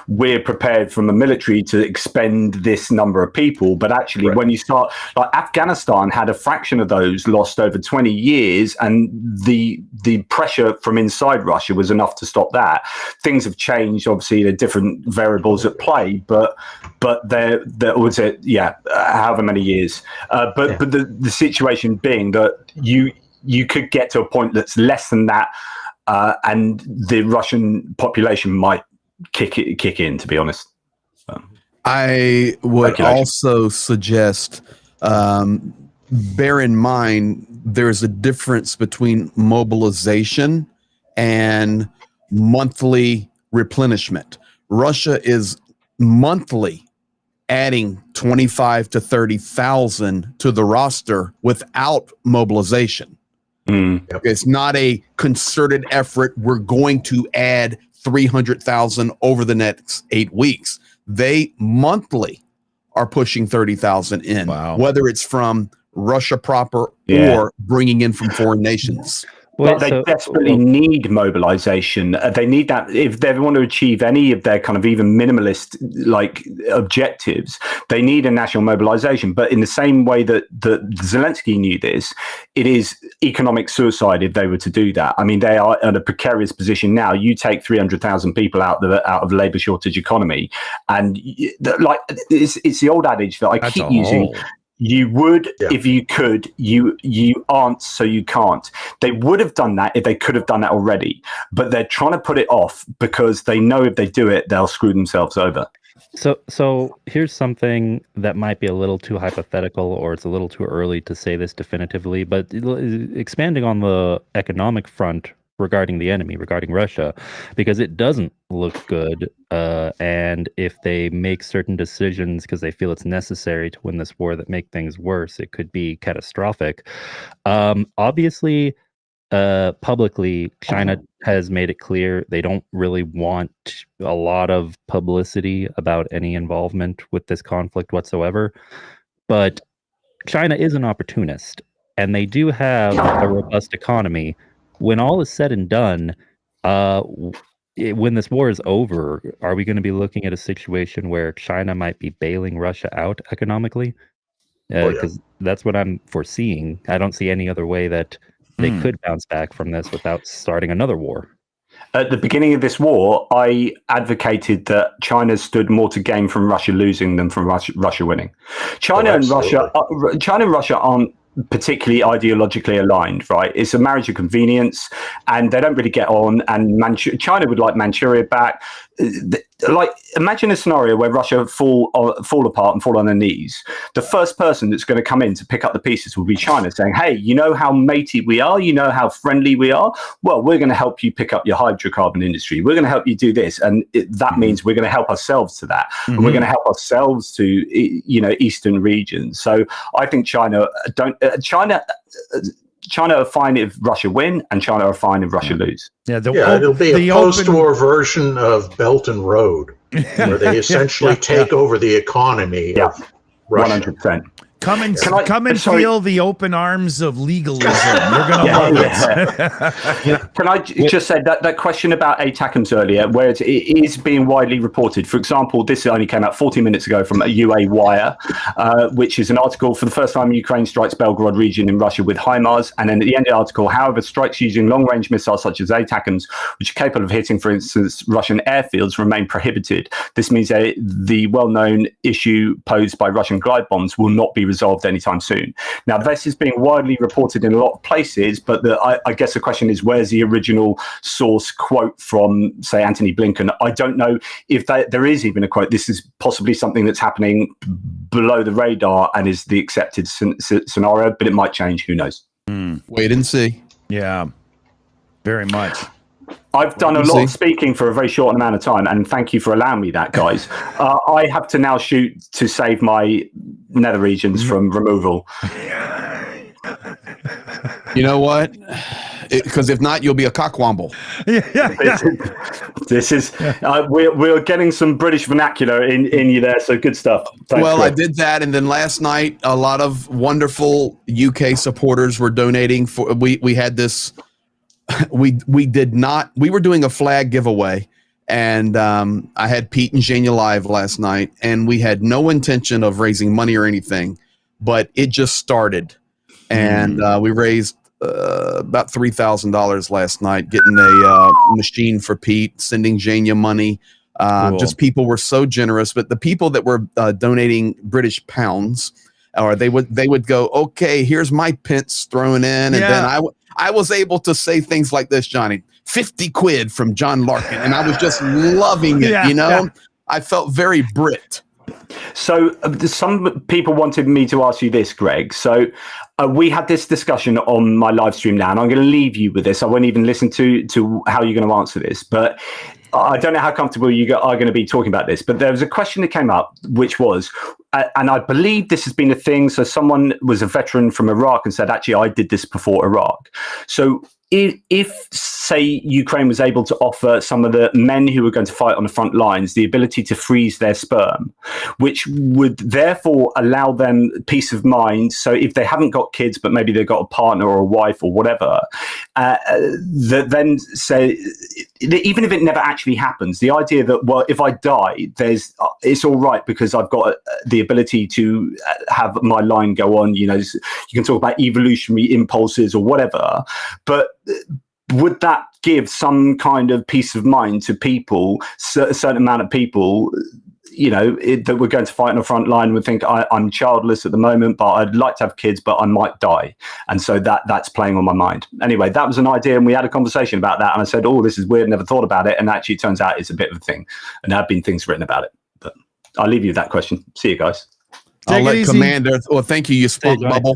we're prepared from the military to expend this number of people. But actually, when you start, like Afghanistan had a fraction of those lost over 20 years, and the pressure from inside Russia was enough to stop that. Things have changed. Obviously, there are different variables at play, but there was however many years. But the situation being that you could get to a point that's less than that, and the Russian population might kick in. To be honest, I would also suggest bear in mind there's a difference between mobilization and monthly replenishment. Russia is monthly adding 25 to 30,000 to the roster without mobilization. It's not a concerted effort. We're going to add 300,000 over the next 8 weeks. They monthly are pushing 30,000 in, whether it's from Russia proper or bringing in from foreign nations. But they desperately need mobilization. They need that if they want to achieve any of their kind of even minimalist objectives. They need a national mobilization. But in the same way that Zelensky knew this, it is economic suicide if they were to do that. I mean, they are in a precarious position now. You take 300,000 people out of the labor shortage economy, and it's the old adage that I keep using. You would if you could. You aren't, so you can't. They would have done that if they could have done that already, but they're trying to put it off because they know if they do it, they'll screw themselves over. So here's something that might be a little too hypothetical, or it's a little too early to say this definitively, but expanding on the economic front regarding the enemy, regarding Russia, because it doesn't look good. And if they make certain decisions because they feel it's necessary to win this war that make things worse, it could be catastrophic. Obviously, publicly, China has made it clear they don't really want a lot of publicity about any involvement with this conflict whatsoever. But China is an opportunist, and they do have a robust economy. When all is said and done, when this war is over, are we going to be looking at a situation where China might be bailing Russia out economically? Because that's what I'm foreseeing. I don't see any other way that they could bounce back from this without starting another war. At the beginning of this war, I advocated that China stood more to gain from Russia losing than from Russia winning. China and Russia aren't particularly ideologically aligned, right? It's a marriage of convenience, and they don't really get on. And China would like Manchuria back. Imagine a scenario where Russia fall apart and fall on their knees. The first person that's going to come in to pick up the pieces will be China, saying, "Hey, you know how matey we are? You know how friendly we are? Well, we're going to help you pick up your hydrocarbon industry. We're going to help you do this, and that means we're going to help ourselves to that, and we're going to help ourselves to eastern regions." So I think China are fine if Russia win, and China are fine if Russia lose. It'll be a post-war version of Belt and Road, where they essentially take over the economy of Russia. 100%. Come and sorry. feel the open arms of legalism. You're gonna love it. Can I just say that question about ATACMS earlier, where it is being widely reported? For example, this only came out 40 minutes ago from a UA Wire, which is an article: for the first time, Ukraine strikes Belgorod region in Russia with HIMARS. And then at the end of the article, however, strikes using long-range missiles such as ATACMS, which are capable of hitting, for instance, Russian airfields, remain prohibited. This means the well-known issue posed by Russian glide bombs will not be resolved anytime soon. Now, this is being widely reported in a lot of places, but I guess the question is, where's the original source quote from, say, Antony Blinken? I don't know if there is even a quote. This is possibly something that's happening below the radar and is the accepted scenario, but it might change. Who knows? Wait and see. Yeah, very much. I've done a lot of speaking for a very short amount of time, and thank you for allowing me that, guys. I have to now shoot to save my nether regions from removal. You know what? Because if not, you'll be a cockwomble. This is we're getting some British vernacular in you there, so good stuff. Thanks, well, Greg. I did that, and then last night a lot of wonderful UK supporters were donating for. We had this. We were doing a flag giveaway, and I had Pete and Jania live last night, and we had no intention of raising money or anything, but it just started, and we raised about $3,000 last night, getting a machine for Pete, sending Jania money. Cool. Just people were so generous, but the people that were donating British pounds, or they would go, okay, here's my pence thrown in, and then I was able to say things like this, Johnny, 50 quid from John Larkin. And I was just loving it, I felt very Brit. So some people wanted me to ask you this, Greg. So we had this discussion on my live stream now, and I'm going to leave you with this. I won't even listen to how you're going to answer this, but I don't know how comfortable you are going to be talking about this, but there was a question that came up, which was, and I believe this has been a thing. So someone was a veteran from Iraq and said, actually, I did this before Iraq. So if, say, Ukraine was able to offer some of the men who were going to fight on the front lines the ability to freeze their sperm, which would therefore allow them peace of mind. So if they haven't got kids, but maybe they've got a partner or a wife or whatever, then say, even if it never actually happens, the idea that, well, if I die, it's all right because I've got the ability to have my line go on. You know, you can talk about evolutionary impulses or whatever, but would that give some kind of peace of mind to people, a certain amount of people, that we're going to fight on the front line would think, I'm childless at the moment, but I'd like to have kids, but I might die. And so that's playing on my mind. Anyway, that was an idea, and we had a conversation about that. And I said, oh, this is weird, never thought about it. And actually, it turns out it's a bit of a thing. And there have been things written about it. But I'll leave you with that question. See you guys. I'll let Commander. Well, thank you, you spunk bubble.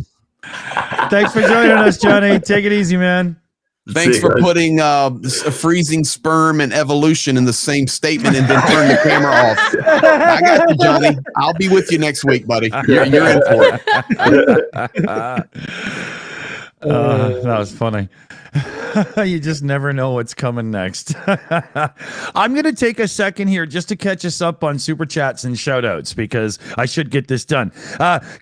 Thanks for joining us, Johnny. Take it easy, man. Thanks for putting freezing sperm and evolution in the same statement and then turn the camera off. I got you, Johnny. I'll be with you next week, buddy. You're in for it. That was funny. You just never know what's coming next. I'm going to take a second here just to catch us up on super chats and shout outs because I should get this done.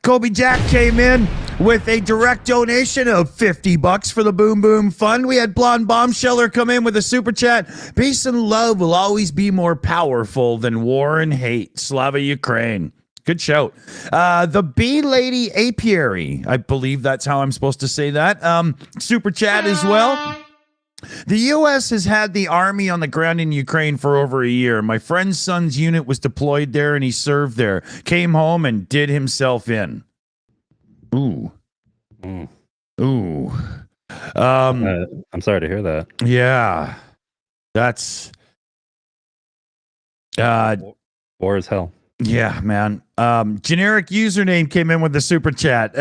Kobe Jack came in with a direct donation of $50 for the Boom Boom Fund. We had Blonde Bombsheller come in with a super chat. Peace and love will always be more powerful than war and hate. Slava Ukraini. Good shout. The Bee Lady Apiary, I believe that's how I'm supposed to say that. Super chat as well. The U.S. has had the army on the ground in Ukraine for over a year. My friend's son's unit was deployed there and he served there. Came home and did himself in. Ooh. Ooh. I'm sorry to hear that. Yeah. That's... war is hell. Yeah, man. Generic username came in with the super chat.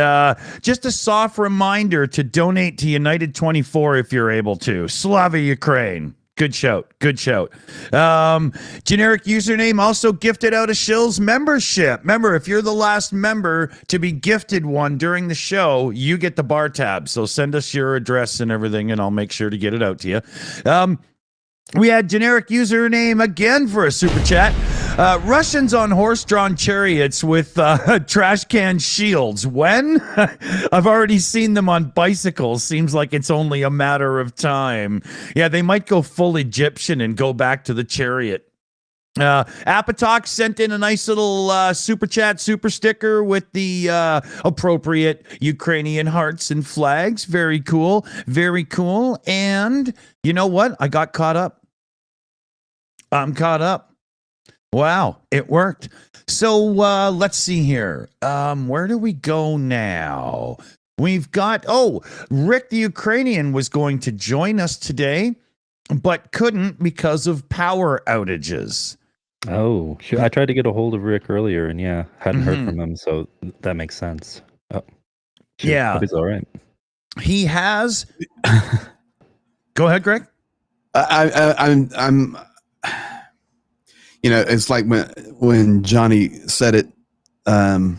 Just a soft reminder to donate to United 24 if you're able to. Slava Ukraini. Good shout. Good shout. Generic username also gifted out a Shills membership. Remember, if you're the last member to be gifted one during the show, you get the bar tab. So send us your address and everything, and I'll make sure to get it out to you. We had generic username again for a super chat. Russians on horse-drawn chariots with trash can shields. When? I've already seen them on bicycles. Seems like it's only a matter of time. Yeah, they might go full Egyptian and go back to the chariot. Apatok sent in a nice little super chat, super sticker with the appropriate Ukrainian hearts and flags. Very cool. Very cool. And you know what? I got caught up. I'm caught up. Wow, it worked. So let's see here. Where do we go now? We've got, Rick the Ukrainian was going to join us today, but couldn't because of power outages. Oh, sure. I tried to get a hold of Rick earlier, and hadn't heard from him, so that makes sense. Oh, shoot. Yeah, Hope he's all right. He has. Go ahead, Greg. I'm. You know, it's like when Johnny said it. I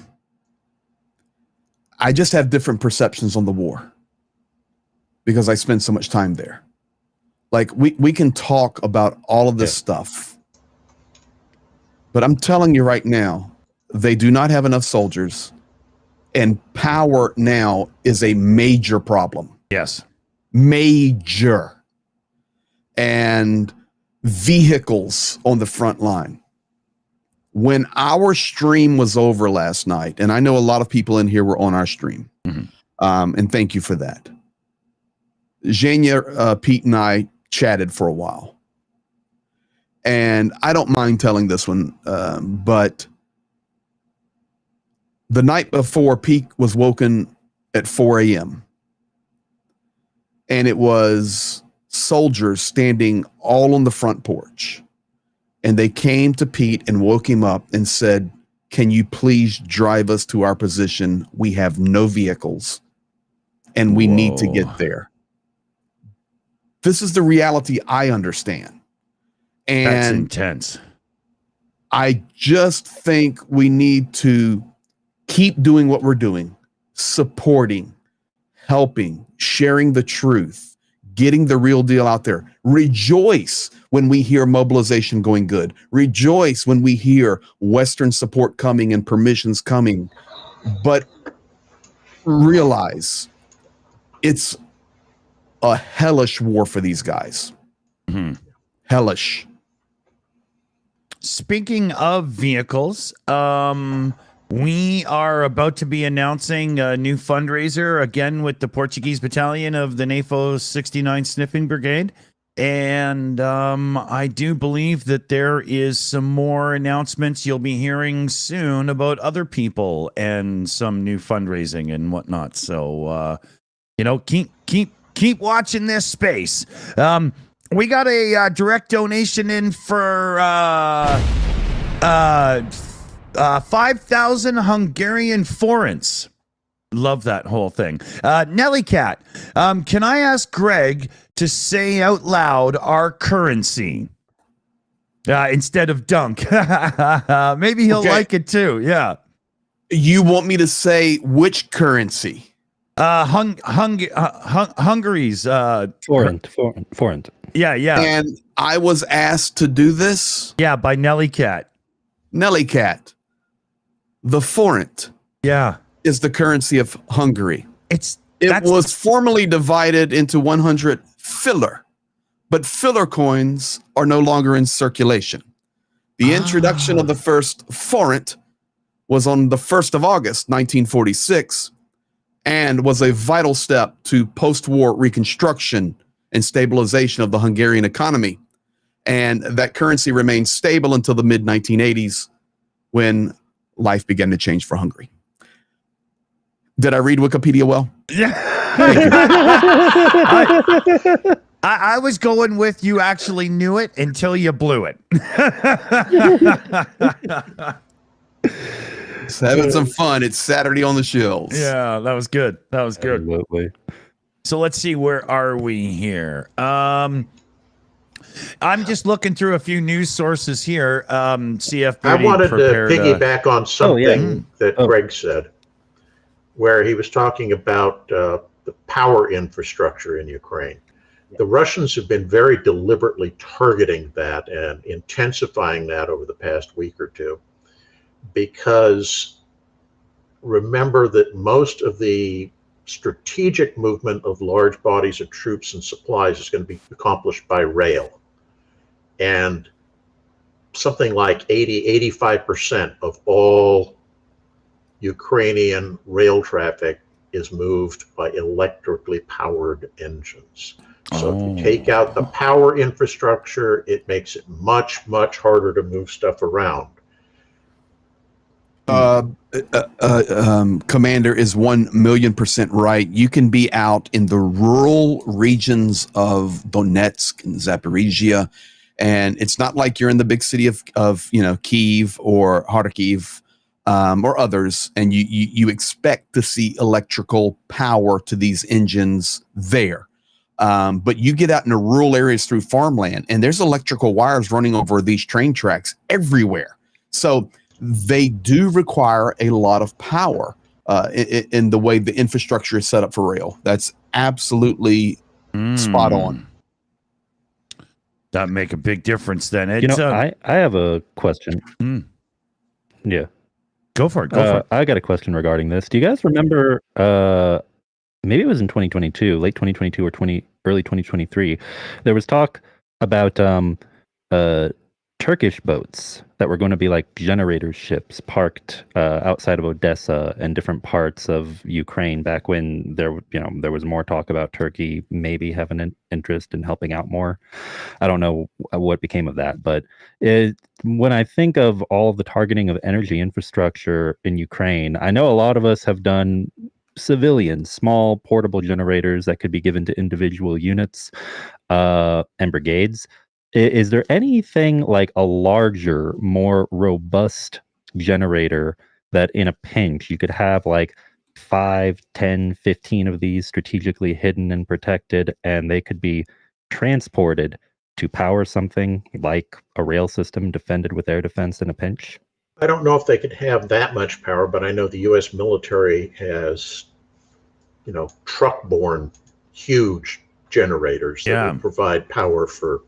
just have different perceptions on the war because I spend so much time there. Like we can talk about all of this stuff. But I'm telling you right now, they do not have enough soldiers, and power now is a major problem. Yes. Major. And vehicles on the front line. When our stream was over last night, and I know a lot of people in here were on our stream, and thank you for that. Zhenya, Pete, and I chatted for a while. And I don't mind telling this one, but the night before, Pete was woken at 4 a.m. And it was soldiers standing all on the front porch. And they came to Pete and woke him up and said, "Can you please drive us to our position? We have no vehicles and we need to get there." This is the reality I understand. And that's intense. I just think we need to keep doing what we're doing, supporting, helping, sharing the truth, getting the real deal out there. Rejoice when we hear mobilization going good. Rejoice when we hear Western support coming and permissions coming. But realize it's a hellish war for these guys. Hellish. Speaking of vehicles, we are about to be announcing a new fundraiser again with the Portuguese battalion of the NAFO 69 Sniffing Brigade. And I do believe that there is some more announcements you'll be hearing soon about other people and some new fundraising and whatnot. So, keep watching this space. We got a direct donation in for 5,000 Hungarian forints. Love that whole thing. Nelly Cat, can I ask Greg to say out loud our currency instead of dunk? Maybe he'll like it too. Yeah. You want me to say which currency? Hungary's forint. Yeah. And I was asked to do this? Yeah, by Nelly Cat. Nelly Cat. The forint. Yeah. Is the currency of Hungary. It was was formerly divided into 100 filler, but filler coins are no longer in circulation. The introduction of the first forint was on the 1st of August, 1946, and was a vital step to post-war reconstruction and stabilization of the Hungarian economy. And that currency remained stable until the mid-1980s when life began to change for Hungary. Did I read Wikipedia well? Yeah. I was going with you actually knew it until you blew it. Just having some fun. It's Saturday on the Shills. Yeah, that was good. That was good. Absolutely. So let's see, where are we here? I'm just looking through a few news sources here. CF I wanted to piggyback on something that Greg said, where he was talking about the power infrastructure in Ukraine. The Russians have been very deliberately targeting that and intensifying that over the past week or two, because remember that most of the strategic movement of large bodies of troops and supplies is going to be accomplished by rail. And something like 85% of all Ukrainian rail traffic is moved by electrically powered engines. So if you take out the power infrastructure, it makes it much, much harder to move stuff around. Commander is 1,000,000% right. You can be out in the rural regions of Donetsk and Zaporizhia, and it's not like you're in the big city of Kyiv or Kharkiv or others, and you expect to see electrical power to these engines there. But you get out in the rural areas through farmland, and there's electrical wires running over these train tracks everywhere. So they do require a lot of power in the way the infrastructure is set up for rail. That's absolutely spot on. That make a big difference then. I have a question. Yeah. Go for it. Go for it. I got a question regarding this. Do you guys remember, maybe it was in 2022, late 2022 or early 2023, there was talk about Turkish boats that were going to be like generator ships parked outside of Odessa and different parts of Ukraine back when there was more talk about Turkey maybe having an interest in helping out more. I don't know what became of that, but when I think of all of the targeting of energy infrastructure in Ukraine, I know a lot of us have done civilian, small portable generators that could be given to individual units and brigades. Is there anything like a larger, more robust generator that in a pinch you could have like 5, 10, 15 of these strategically hidden and protected, and they could be transported to power something like a rail system defended with air defense in a pinch? I don't know if they could have that much power, but I know the U.S. military has, truck-borne huge generators that would provide power for,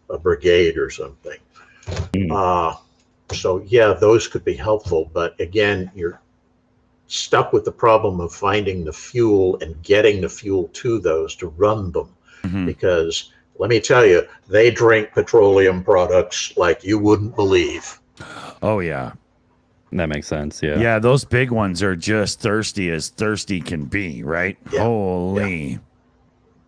a brigade or something. So yeah, those could be helpful, but again, you're stuck with the problem of finding the fuel and getting the fuel to those to run them, because let me tell you, they drink petroleum products like you wouldn't believe. Oh yeah. That makes sense. Yeah. Yeah, those big ones are just thirsty as thirsty can be, right? Yeah. Holy.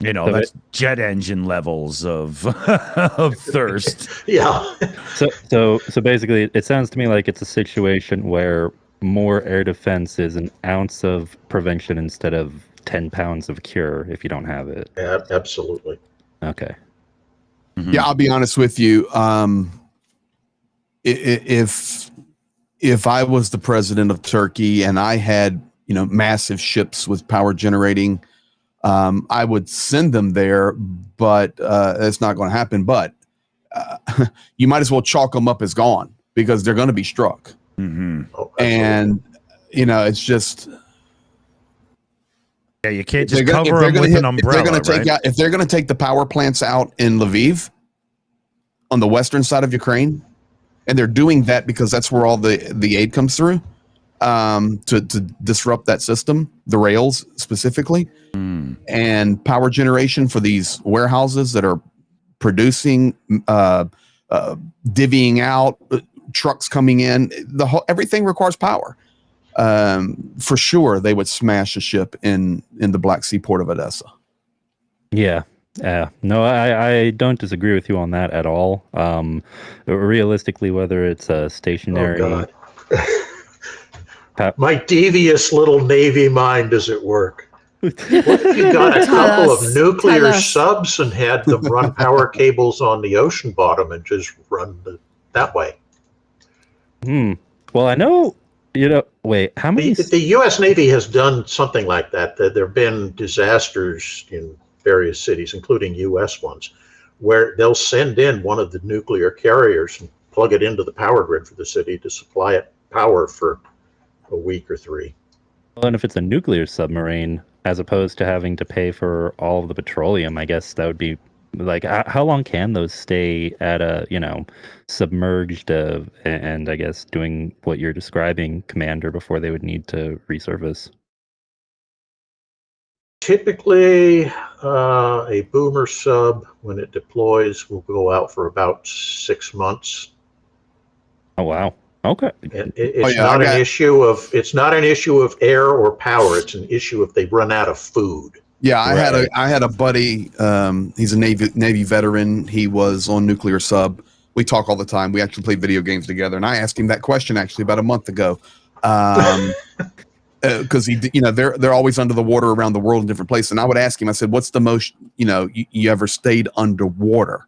So that's jet engine levels of of thirst. Yeah. So basically, it sounds to me like it's a situation where more air defense is an ounce of prevention instead of 10 pounds of cure if you don't have it. Yeah, absolutely. Okay. Yeah, I'll be honest with you. If I was the president of Turkey and I had massive ships with power generating, I would send them there, but it's not going to happen. But you might as well chalk them up as gone because they're going to be struck. Oh, and it's just you can't just cover them with an umbrella. If they're going to take the power plants out in Lviv on the western side of Ukraine, and they're doing that because that's where all the aid comes through, to disrupt that system, the rails specifically, and power generation for these warehouses that are producing, divvying out, trucks coming in. Everything requires power. For sure, they would smash a ship in the Black Sea port of Odessa. Yeah. No, I don't disagree with you on that at all. Realistically, whether it's a stationary... Oh, God. My devious little Navy mind is at work. What if you got a couple of nuclear subs and had them run power cables on the ocean bottom and just run that way? Well, I know... wait, how many... The U.S. Navy has done something like that. There have been disasters in various cities, including U.S. ones, where they'll send in one of the nuclear carriers and plug it into the power grid for the city to supply it power for a week or 3. Well, and if it's a nuclear submarine, as opposed to having to pay for all of the petroleum. I guess that would be like, how long can those stay at a, submerged and I guess doing what you're describing, Commander, before they would need to resurface? Typically, a boomer sub, when it deploys, will go out for about 6 months. Oh, wow. Okay. And it's not an issue of air or power. It's an issue if they run out of food. Yeah, I had a buddy. He's a Navy veteran. He was on nuclear sub. We talk all the time. We actually played video games together, and I asked him that question actually about a month ago. Because they're always under the water around the world in different places. And I would ask him, I said, what's the most, you ever stayed underwater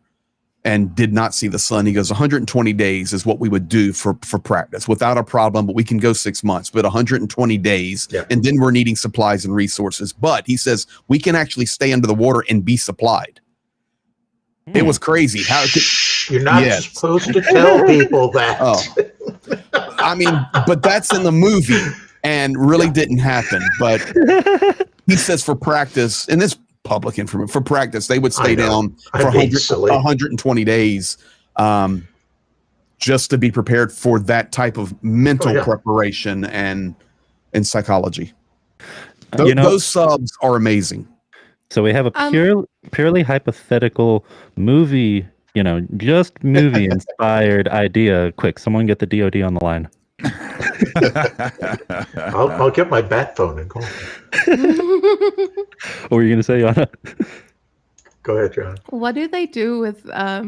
and did not see the sun? He goes, 120 days is what we would do for practice without a problem, but we can go 6 months, but 120 days. Yeah. And then we're needing supplies and resources. But he says, we can actually stay under the water and be supplied. It was crazy. You're not supposed to tell people that. Oh. I mean, but that's in the movie. And really didn't happen. But he says for practice, and this public information, for practice, they would stay down for 120 days just to be prepared for that type of mental preparation and psychology. Those subs are amazing. So we have a purely hypothetical movie, just movie inspired idea. Quick, someone get the DOD on the line. I'll get my bat phone and call. What were you going to say, Yana? Go ahead, John. What do they do with are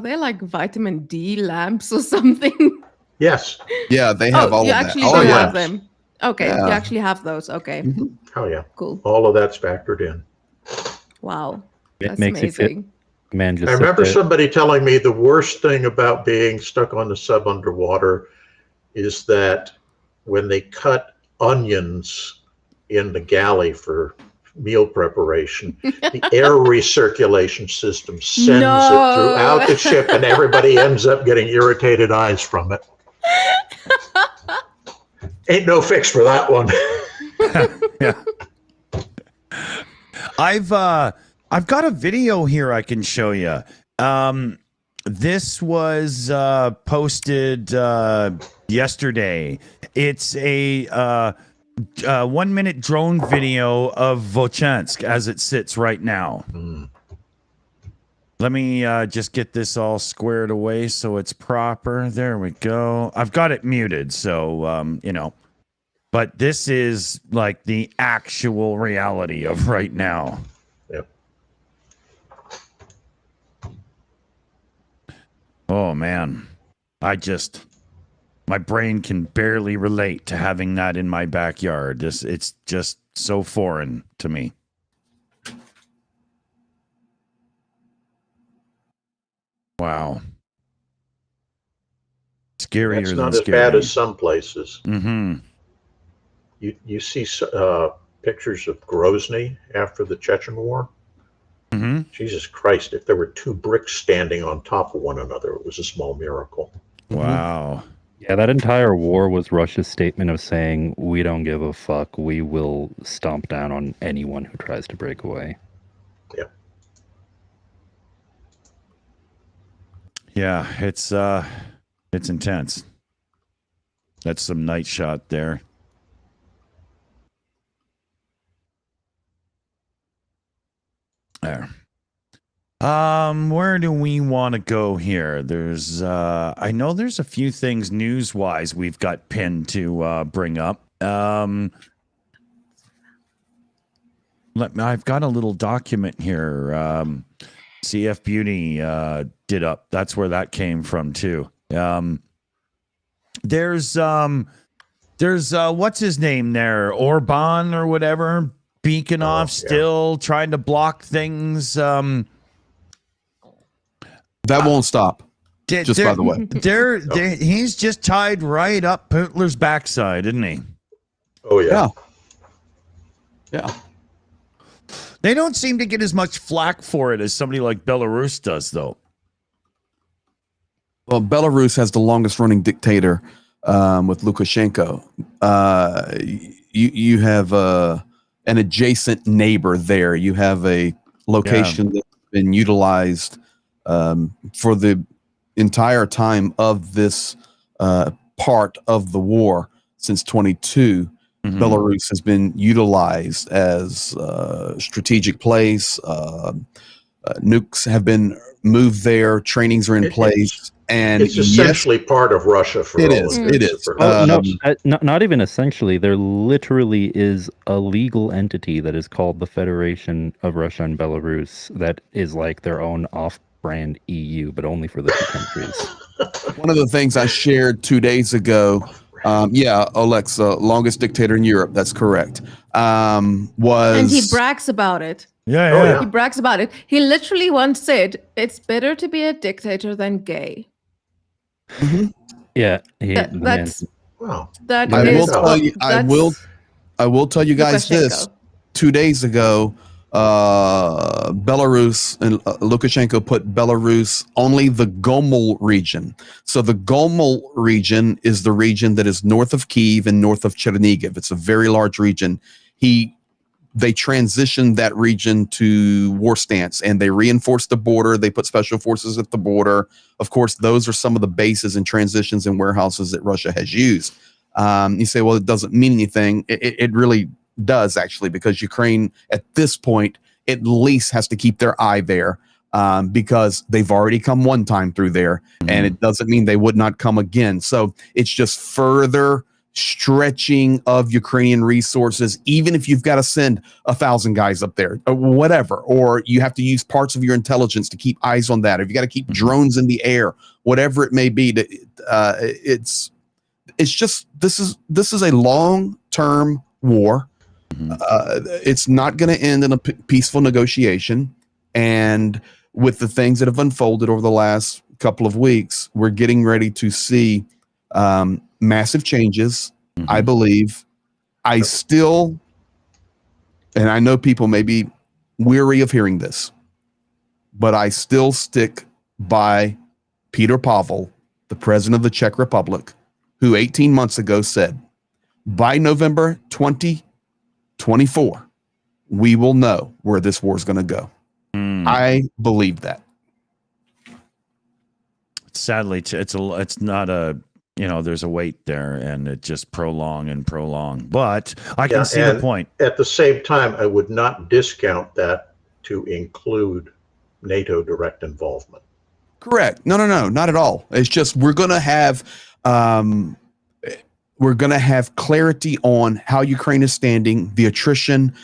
they like vitamin D lamps or something? Yes. Yeah, they have all of that. You actually have them. Okay, you actually have those. Okay. Mm-hmm. Oh yeah. Cool. All of that's factored in. It Wow. That's makes amazing. Man, I remember somebody telling me the worst thing about being stuck on the sub underwater is that when they cut onions in the galley for meal preparation, the air recirculation system sends it throughout the ship, and everybody ends up getting irritated eyes from it. Ain't no fix for that one. Yeah. I've got a video here I can show you. This was posted yesterday. It's a 1 minute drone video of Vochansk as it sits right now. Let me just get this all squared away so it's proper. There we go. I've got it muted, so but this is like the actual reality of right now. Yep. Oh man, my brain can barely relate to having that in my backyard. It's just so foreign to me. Wow. Scarier That's than not as scary. bad as some places. Mm-hmm. You see pictures of Grozny after the Chechen War. Mm-hmm. Jesus Christ, if there were two bricks standing on top of one another, it was a small miracle. Wow. Yeah, that entire war was Russia's statement of saying, we don't give a fuck. We will stomp down on anyone who tries to break away. Yeah. Yeah, it's intense. That's some night shot there. There. Where do we want to go here? There's I know there's a few things news-wise we've got pinned to bring up. I've got a little document here. CF Beauty did up. That's where that came from too. There's what's his name there? Orban or whatever, beacon off still trying to block things. That won't stop. Just by the way, he's just tied right up Putler's backside, isn't he? Oh yeah. Yeah. They don't seem to get as much flack for it as somebody like Belarus does, though. Well, Belarus has the longest running dictator with Lukashenko. You have an adjacent neighbor there. You have a location that's been utilized for the entire time of this part of the war since 22. Belarus has been utilized as a strategic place. Nukes have been moved there. Trainings are in place. And it's essentially part of Russia for it all is. intents It and is. purposes. Not even essentially. There literally is a legal entity that is called the Federation of Russia and Belarus that is like their own off-brand EU, but only for the two countries. One of the things I shared 2 days ago, Alexa, longest dictator in Europe, that's correct, was... And he brags about it. Yeah. He brags about it. He literally once said, "It's better to be a dictator than gay." Yeah, That's Wow. that I is will tell you. I will tell you guys this. Lukashenko. 2 days ago, Belarus and Lukashenko put Belarus only the Gomel region. So the Gomel region is the region that is north of Kyiv and north of Chernihiv. It's a very large region. They transitioned that region to war stance, and they reinforced the border. They put special forces at the border. Of course, those are some of the bases and transitions and warehouses that Russia has used. You say, well, it doesn't mean anything. It really does, actually, because Ukraine at this point at least has to keep their eye there because they've already come one time through there, and it doesn't mean they would not come again. So it's just further stretching of Ukrainian resources, even if you've got to send 1,000 guys up there or whatever, or you have to use parts of your intelligence to keep eyes on that, or you got to keep drones in the air, whatever it may be. It's just, this is a long-term war. It's not going to end in a peaceful negotiation. And with the things that have unfolded over the last couple of weeks, we're getting ready to see massive changes, I believe. I still, and I know people may be weary of hearing this, but I still stick by Peter Pavel, the president of the Czech Republic, who 18 months ago said, by November 2024, we will know where this war is going to go. I believe that. Sadly, it's not a, there's a wait there, and it just prolong. But I can see the point. At the same time, I would not discount that to include NATO direct involvement. Correct. No, not at all. It's just we're going to have clarity on how Ukraine is standing, the attrition,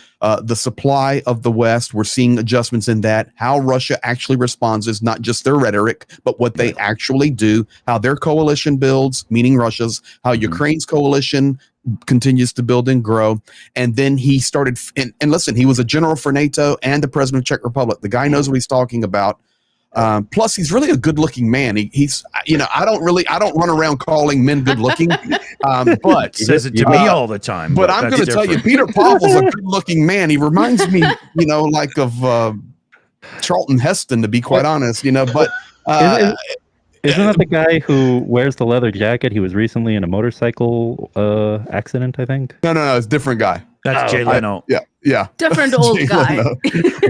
the supply of the West. We're seeing adjustments in that. How Russia actually responds is not just their rhetoric, but what they actually do, how their coalition builds, meaning Russia's, how Ukraine's coalition continues to build and grow. And then he started, and listen, he was a general for NATO and the president of Czech Republic. The guy knows what he's talking about. Plus, he's really a good-looking man. He's, I don't run around calling men good-looking, but He says it to me all the time. But I'm going to tell you, Peter Pavel's a good-looking man. He reminds me, like of Charlton Heston, to be quite honest. But isn't that the guy who wears the leather jacket? He was recently in a motorcycle accident, I think. No, it's a different guy. That's Jay Leno. Yeah. Different old guy.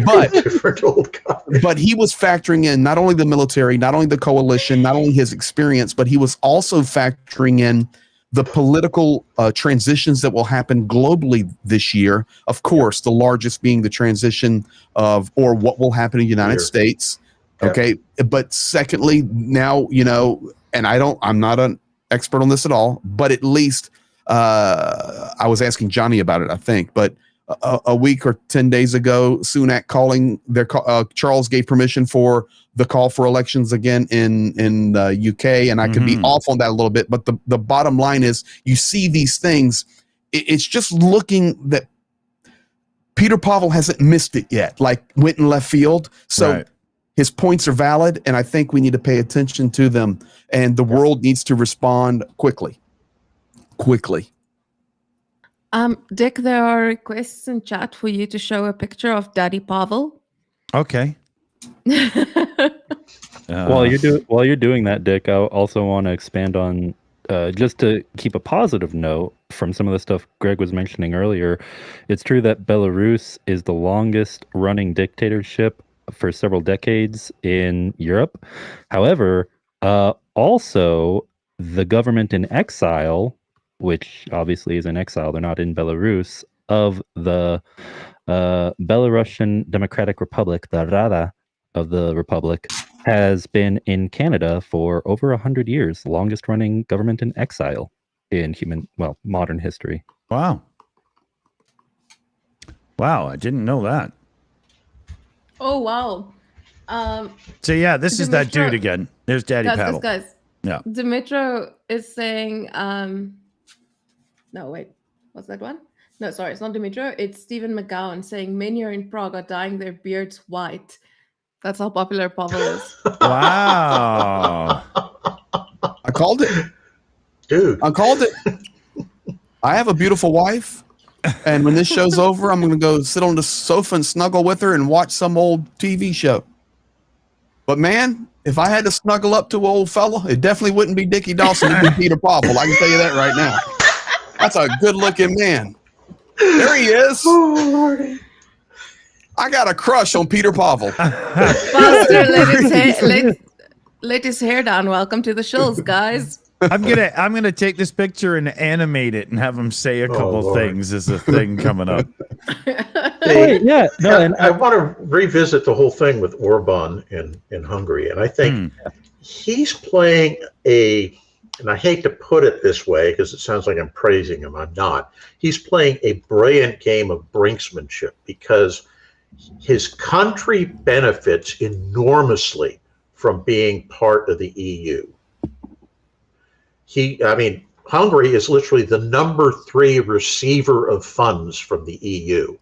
But Different old guy. But he was factoring in not only the military, not only the coalition, not only his experience, but he was also factoring in the political transitions that will happen globally this year. Of course, the largest being the transition of, or what will happen in the United States. Okay. But secondly, now, and I'm not an expert on this at all, but at least I was asking Johnny about it, I think, but a week or 10 days ago, Sunak calling Charles gave permission for the call for elections again in the UK, and I could be off on that a little bit, but the bottom line is, you see these things, it's just looking that Peter Pavel hasn't missed it yet, like went in left field. So his points are valid, and I think we need to pay attention to them, and the world needs to respond quickly. Dick, there are requests in chat for you to show a picture of Daddy Pavel. Okay. While you're doing that, Dick, I also want to expand on just to keep a positive note from some of the stuff Greg was mentioning earlier, it's true that Belarus is the longest running dictatorship for several decades in Europe. However, also the government in exile, which obviously is in exile, they're not in Belarus, of the Belarusian Democratic Republic, the Rada of the Republic, has been in Canada for over 100 years, the longest running government in exile in modern history. Wow. Wow, I didn't know that. Oh, wow. So yeah, this is that Dimitro- dude again. There's Daddy Paddle. Guys. Yeah. Dimitro is saying, no, wait, what's that one? No, sorry, it's not Dimitro. It's Stephen McGowan saying many are in Prague are dyeing their beards white. That's how popular Pavel is. Wow. I called it. Dude. I called it. I have a beautiful wife, and when this show's over, I'm going to go sit on the sofa and snuggle with her and watch some old TV show. But man, if I had to snuggle up to an old fella, it definitely wouldn't be Dickie Dawson. It'd be Peter Pavel. I can tell you that right now. That's a good-looking man. There he is. Oh, Lordy. I got a crush on Peter Pavel. Buster, let his hair down. Welcome to the Shills, guys. I'm gonna take this picture and animate it and have him say a couple Lord. things as a thing coming up. Hey, Yeah, no, and I want to revisit the whole thing with Orban in Hungary, and I think he's playing and I hate to put it this way because it sounds like I'm praising him. I'm not. He's playing a brilliant game of brinksmanship because his country benefits enormously from being part of the EU. Hungary is literally the number 3 receiver of funds from the EU,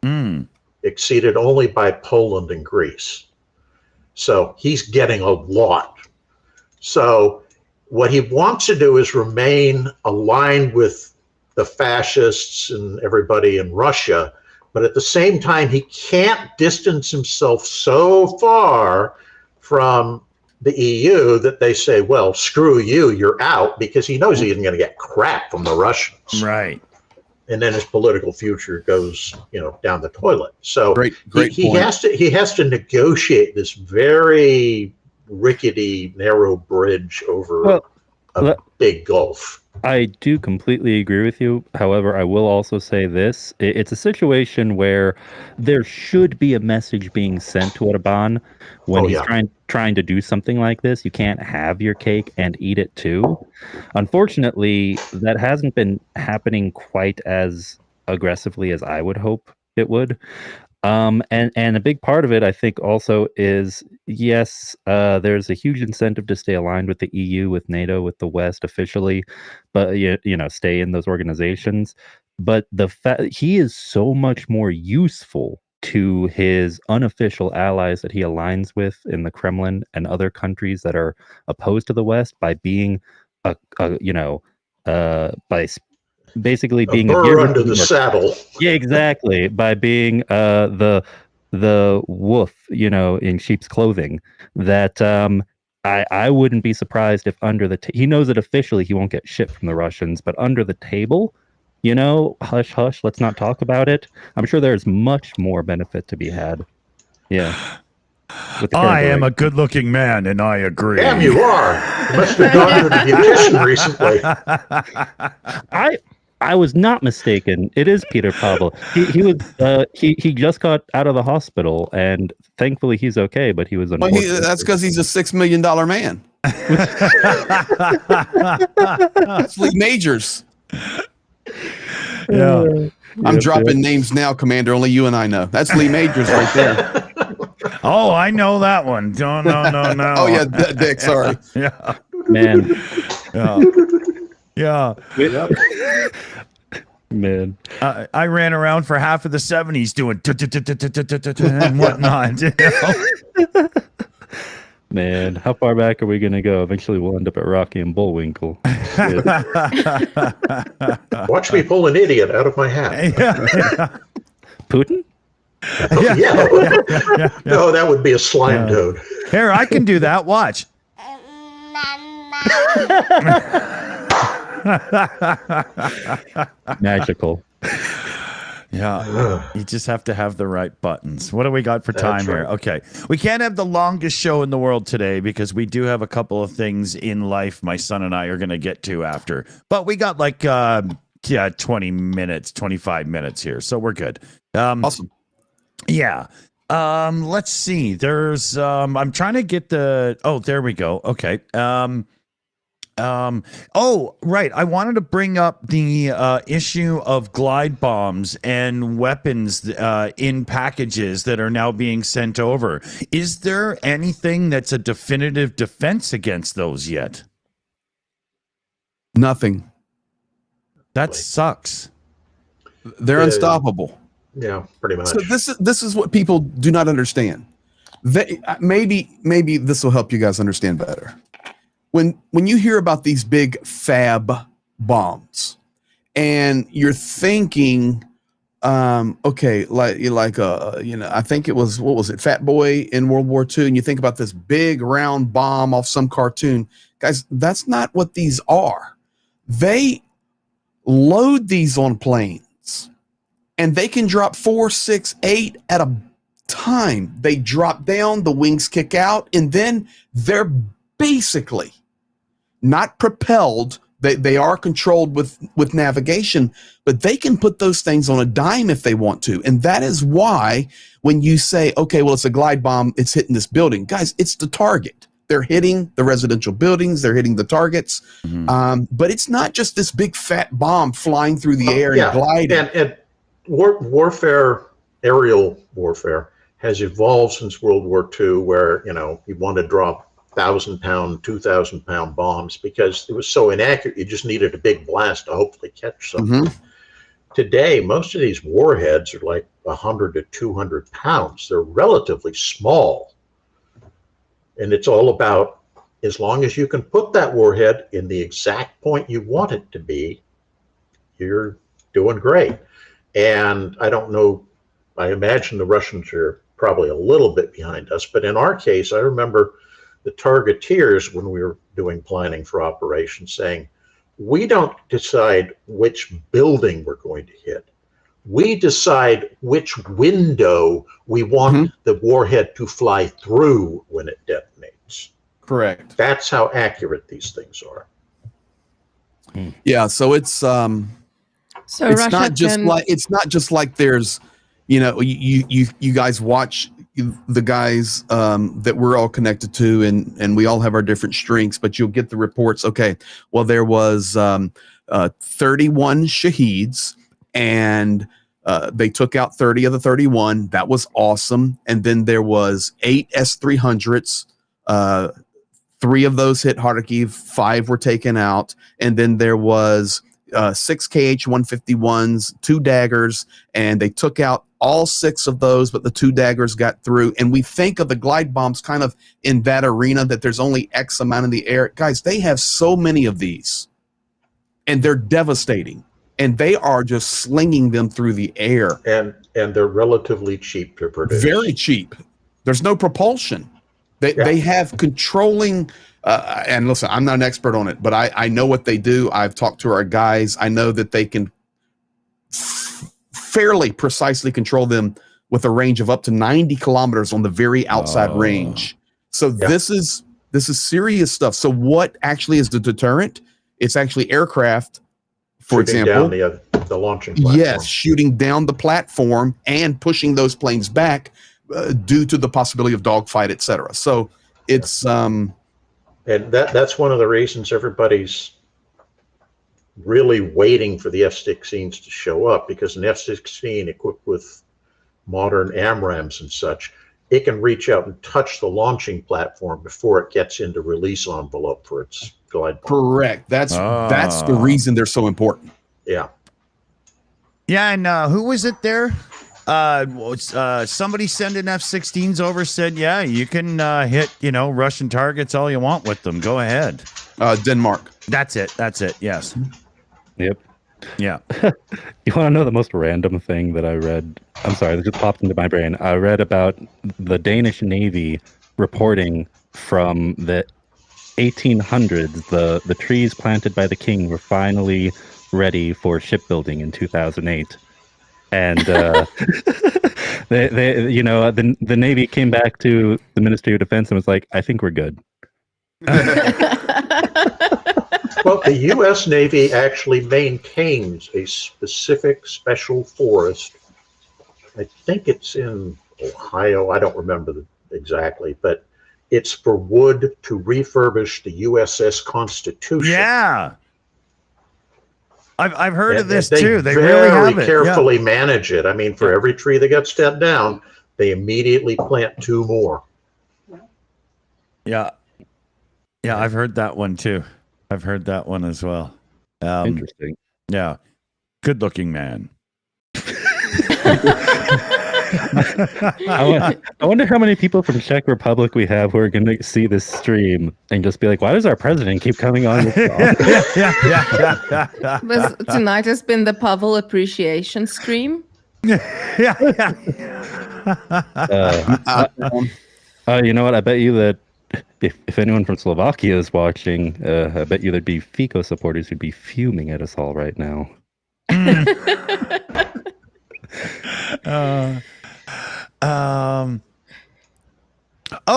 exceeded only by Poland and Greece. So he's getting a lot. So what he wants to do is remain aligned with the fascists and everybody in Russia, but at the same time, he can't distance himself so far from the EU that they say, well, screw you, you're out, because he knows he isn't going to get crap from the Russians. Right. And then his political future goes, down the toilet. So Great he point. has to negotiate this very rickety, narrow bridge over a big gulf. I do completely agree with you. However, I will also say this. It's a situation where there should be a message being sent to Orban when he's trying to do something like this. You can't have your cake and eat it too. Unfortunately, that hasn't been happening quite as aggressively as I would hope it would. And a big part of it, I think, also is, yes, there's a huge incentive to stay aligned with the EU, with NATO, with the West officially, but stay in those organizations. But the fact he is so much more useful to his unofficial allies that he aligns with in the Kremlin and other countries that are opposed to the West by being basically being a burr under the saddle. Yeah, exactly. By being the wolf, in sheep's clothing. That I wouldn't be surprised if under he knows that officially he won't get shit from the Russians, but under the table, hush hush, let's not talk about it. I'm sure there's much more benefit to be had. Yeah. I am a good-looking man, and I agree. Damn, you are. You must have gone to the beautician recently. I was not mistaken. It is Peter Pavel. He was he just got out of the hospital, and thankfully he's okay. But he was that's because he's a $6 million man. That's Lee Majors. Yeah. I'm dropping names now, Commander. Only you and I know. That's Lee Majors right there. Oh, I know that one. No. Oh yeah, Dick. Sorry. Yeah. Man. Yeah. Man. I ran around for half of the 70s doing and whatnot. Man, how far back are we going to go? Eventually we'll end up at Rocky and Bullwinkle. Watch me pull an idiot out of my hat. Putin? Yeah. No, that would be a slime toad. Here, I can do that. Watch. Magical. Yeah, you just have to have the right buttons. What do we got for time here? Okay, we can't have the longest show in the world today because we do have a couple of things in life my son and I are going to get to after. But we got like 20 minutes, 25 minutes here, so we're good. Awesome. Yeah. Let's see. There's I'm trying to get the there we go. Okay. Oh, right. I wanted to bring up the issue of glide bombs and weapons in packages that are now being sent over. Is there anything that's a definitive defense against those yet? Nothing. That sucks. They're unstoppable. Yeah, pretty much. So this is what people do not understand. They, maybe this will help you guys understand better. When you hear about these big fab bombs, and you're thinking, okay, I think it was, what was it, Fat Boy in World War II, and you think about this big round bomb off some cartoon, guys. That's not what these are. They load these on planes, and they can drop 4, 6, 8 at a time. They drop down, the wings kick out, and then they're basically not propelled. They are controlled with navigation, but they can put those things on a dime if they want to. And that is why when you say, okay, well, it's a glide bomb, it's hitting this building. Guys, it's the target. They're hitting the residential buildings. They're hitting the targets. Mm-hmm. But it's not just this big fat bomb flying through the air and gliding. And warfare, aerial warfare, has evolved since World War II, where, you want to drop 1,000-pound, 2,000-pound bombs because it was so inaccurate. You just needed a big blast to hopefully catch something. Mm-hmm. Today, most of these warheads are like 100 to 200 pounds. They're relatively small. And it's all about, as long as you can put that warhead in the exact point you want it to be, you're doing great. And I don't know, I imagine the Russians are probably a little bit behind us. But in our case, I remember the targeteers, when we were doing planning for operations, saying, we don't decide which building we're going to hit. We decide which window we want the warhead to fly through when it detonates. Correct. That's how accurate these things are. Yeah, so it's So it's not just like there's, you guys watch the guys that we're all connected to, and we all have our different strengths, but you'll get the reports. Okay, well, there was 31 shaheeds, and they took out 30 of the 31. That was awesome. And then there was 8 S-300s. 3 of those hit Kharkiv, 5 were taken out, and then there was 6 KH-151s, 2 daggers, and they took out all 6 of those, but the 2 daggers got through. And we think of the glide bombs kind of in that arena, that there's only X amount in the air. Guys, they have so many of these, and they're devastating, and they are just slinging them through the air. And they're relatively cheap to produce. Very cheap. There's no propulsion. They have controlling, and listen, I'm not an expert on it, but I know what they do. I've talked to our guys. I know that they can fairly precisely control them with a range of up to 90 kilometers on the very outside range. So this is serious stuff. So what actually is the deterrent? It's actually aircraft, for example. Down the launching platform. Yes, shooting down the platform and pushing those planes back due to the possibility of dogfight, etc. So it's and that's one of the reasons everybody's really waiting for the F-16s to show up, because an F-16 equipped with modern AMRAAMs and such, it can reach out and touch the launching platform before it gets into release envelope for its glide bomb. Correct. That's the reason they're so important. Yeah. Yeah, and who was it there? Somebody sending F-16s over said, yeah, you can hit, Russian targets all you want with them. Go ahead. Denmark. That's it. Yes. Yep. Yeah. You want to know the most random thing that I read? I'm sorry, that just popped into my brain. I read about the Danish Navy reporting from the 1800s, the trees planted by the king were finally ready for shipbuilding in 2008. And the Navy came back to the Ministry of Defense and was like, I think we're good. Well, the U.S. Navy actually maintains a specific special forest. I think it's in Ohio. I don't remember exactly, but it's for wood to refurbish the USS Constitution. Yeah. I've heard of this they too. They really have it. carefully manage it. I mean, for every tree that gets stepped down, they immediately plant 2 more. Yeah. Yeah, I've heard that one too. I've heard that one as well. Interesting. Yeah. Good looking man. I wonder how many people from Czech Republic we have who are going to see this stream and just be like, why does our president keep coming on this show? Tonight has been the Pavel appreciation stream. You know what? I bet you that if anyone from Slovakia is watching, I bet you there'd be Fico supporters who'd be fuming at us all right now.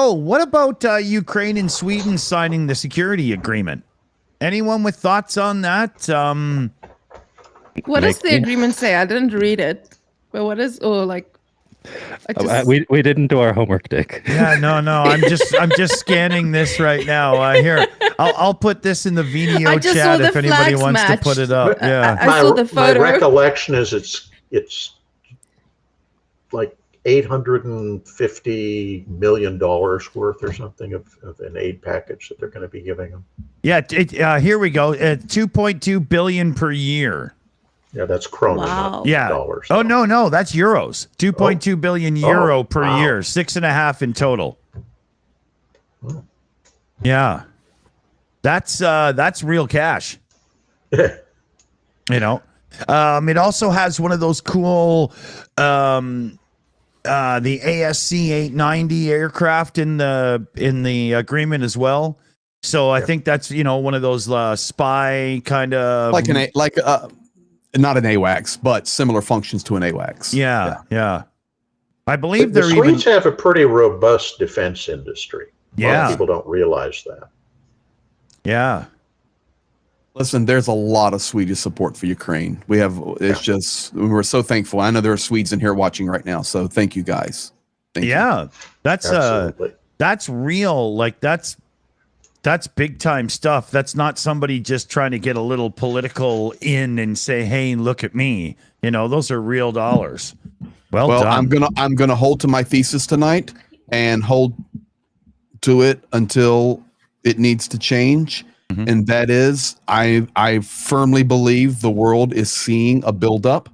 What about Ukraine and Sweden signing the security agreement? Anyone with thoughts on that? What does the agreement say? I didn't read it. But what is we didn't do our homework, Dick. Yeah, no. I'm just scanning this right now. Here, I'll put this in the video chat if anybody wants to put it up. Yeah, I saw the photo. My recollection is it's like $850 million worth or something of an aid package that they're going to be giving them. Yeah, here we go. 2.2 billion per year. Yeah, that's krona. Wow. Yeah. Dollars. Oh no, that's euros. 2.2 billion euro per year. 6.5 in total. Oh. Yeah, that's real cash. It also has one of those cool the ASC 890 aircraft in the agreement as well. So I think that's one of those spy kind of not an AWACS, but similar functions to an AWACS. Yeah. I believe the they're Swedes have a pretty robust defense industry. A lot of people don't realize that. Yeah. Listen, there's a lot of Swedish support for Ukraine. We're so thankful. I know there are Swedes in here watching right now, so thank you guys. Thank you. That's real. Like that's big time stuff. That's not somebody just trying to get a little political in and say, "Hey, look at me." Those are real dollars. Well done. I'm gonna hold to my thesis tonight and hold to it until it needs to change. Mm-hmm. And that is, I firmly believe the world is seeing a buildup.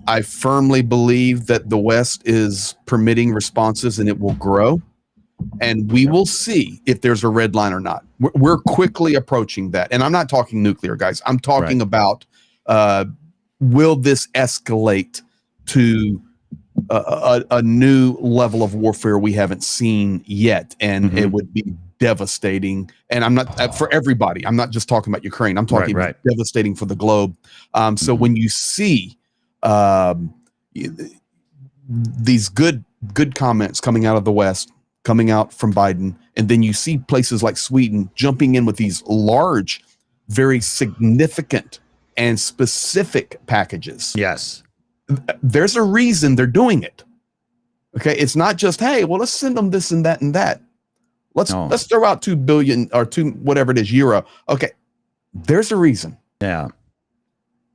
I firmly believe that the West is permitting responses and it will grow. And we will see if there's a red line or not. We're quickly approaching that. And I'm not talking nuclear, guys. I'm talking about will this escalate to a new level of warfare we haven't seen yet? And it would be devastating. And I'm not for everybody. I'm not just talking about Ukraine. I'm talking about devastating for the globe. So when you see these good comments coming out of the West, coming out from Biden, and then you see places like Sweden jumping in with these large, very significant and specific packages. Yes. There's a reason they're doing it. Okay. It's not just, hey, well, let's send them this and that and that. Let's throw out 2 billion or 2, whatever it is, euro. Okay. There's a reason. Yeah.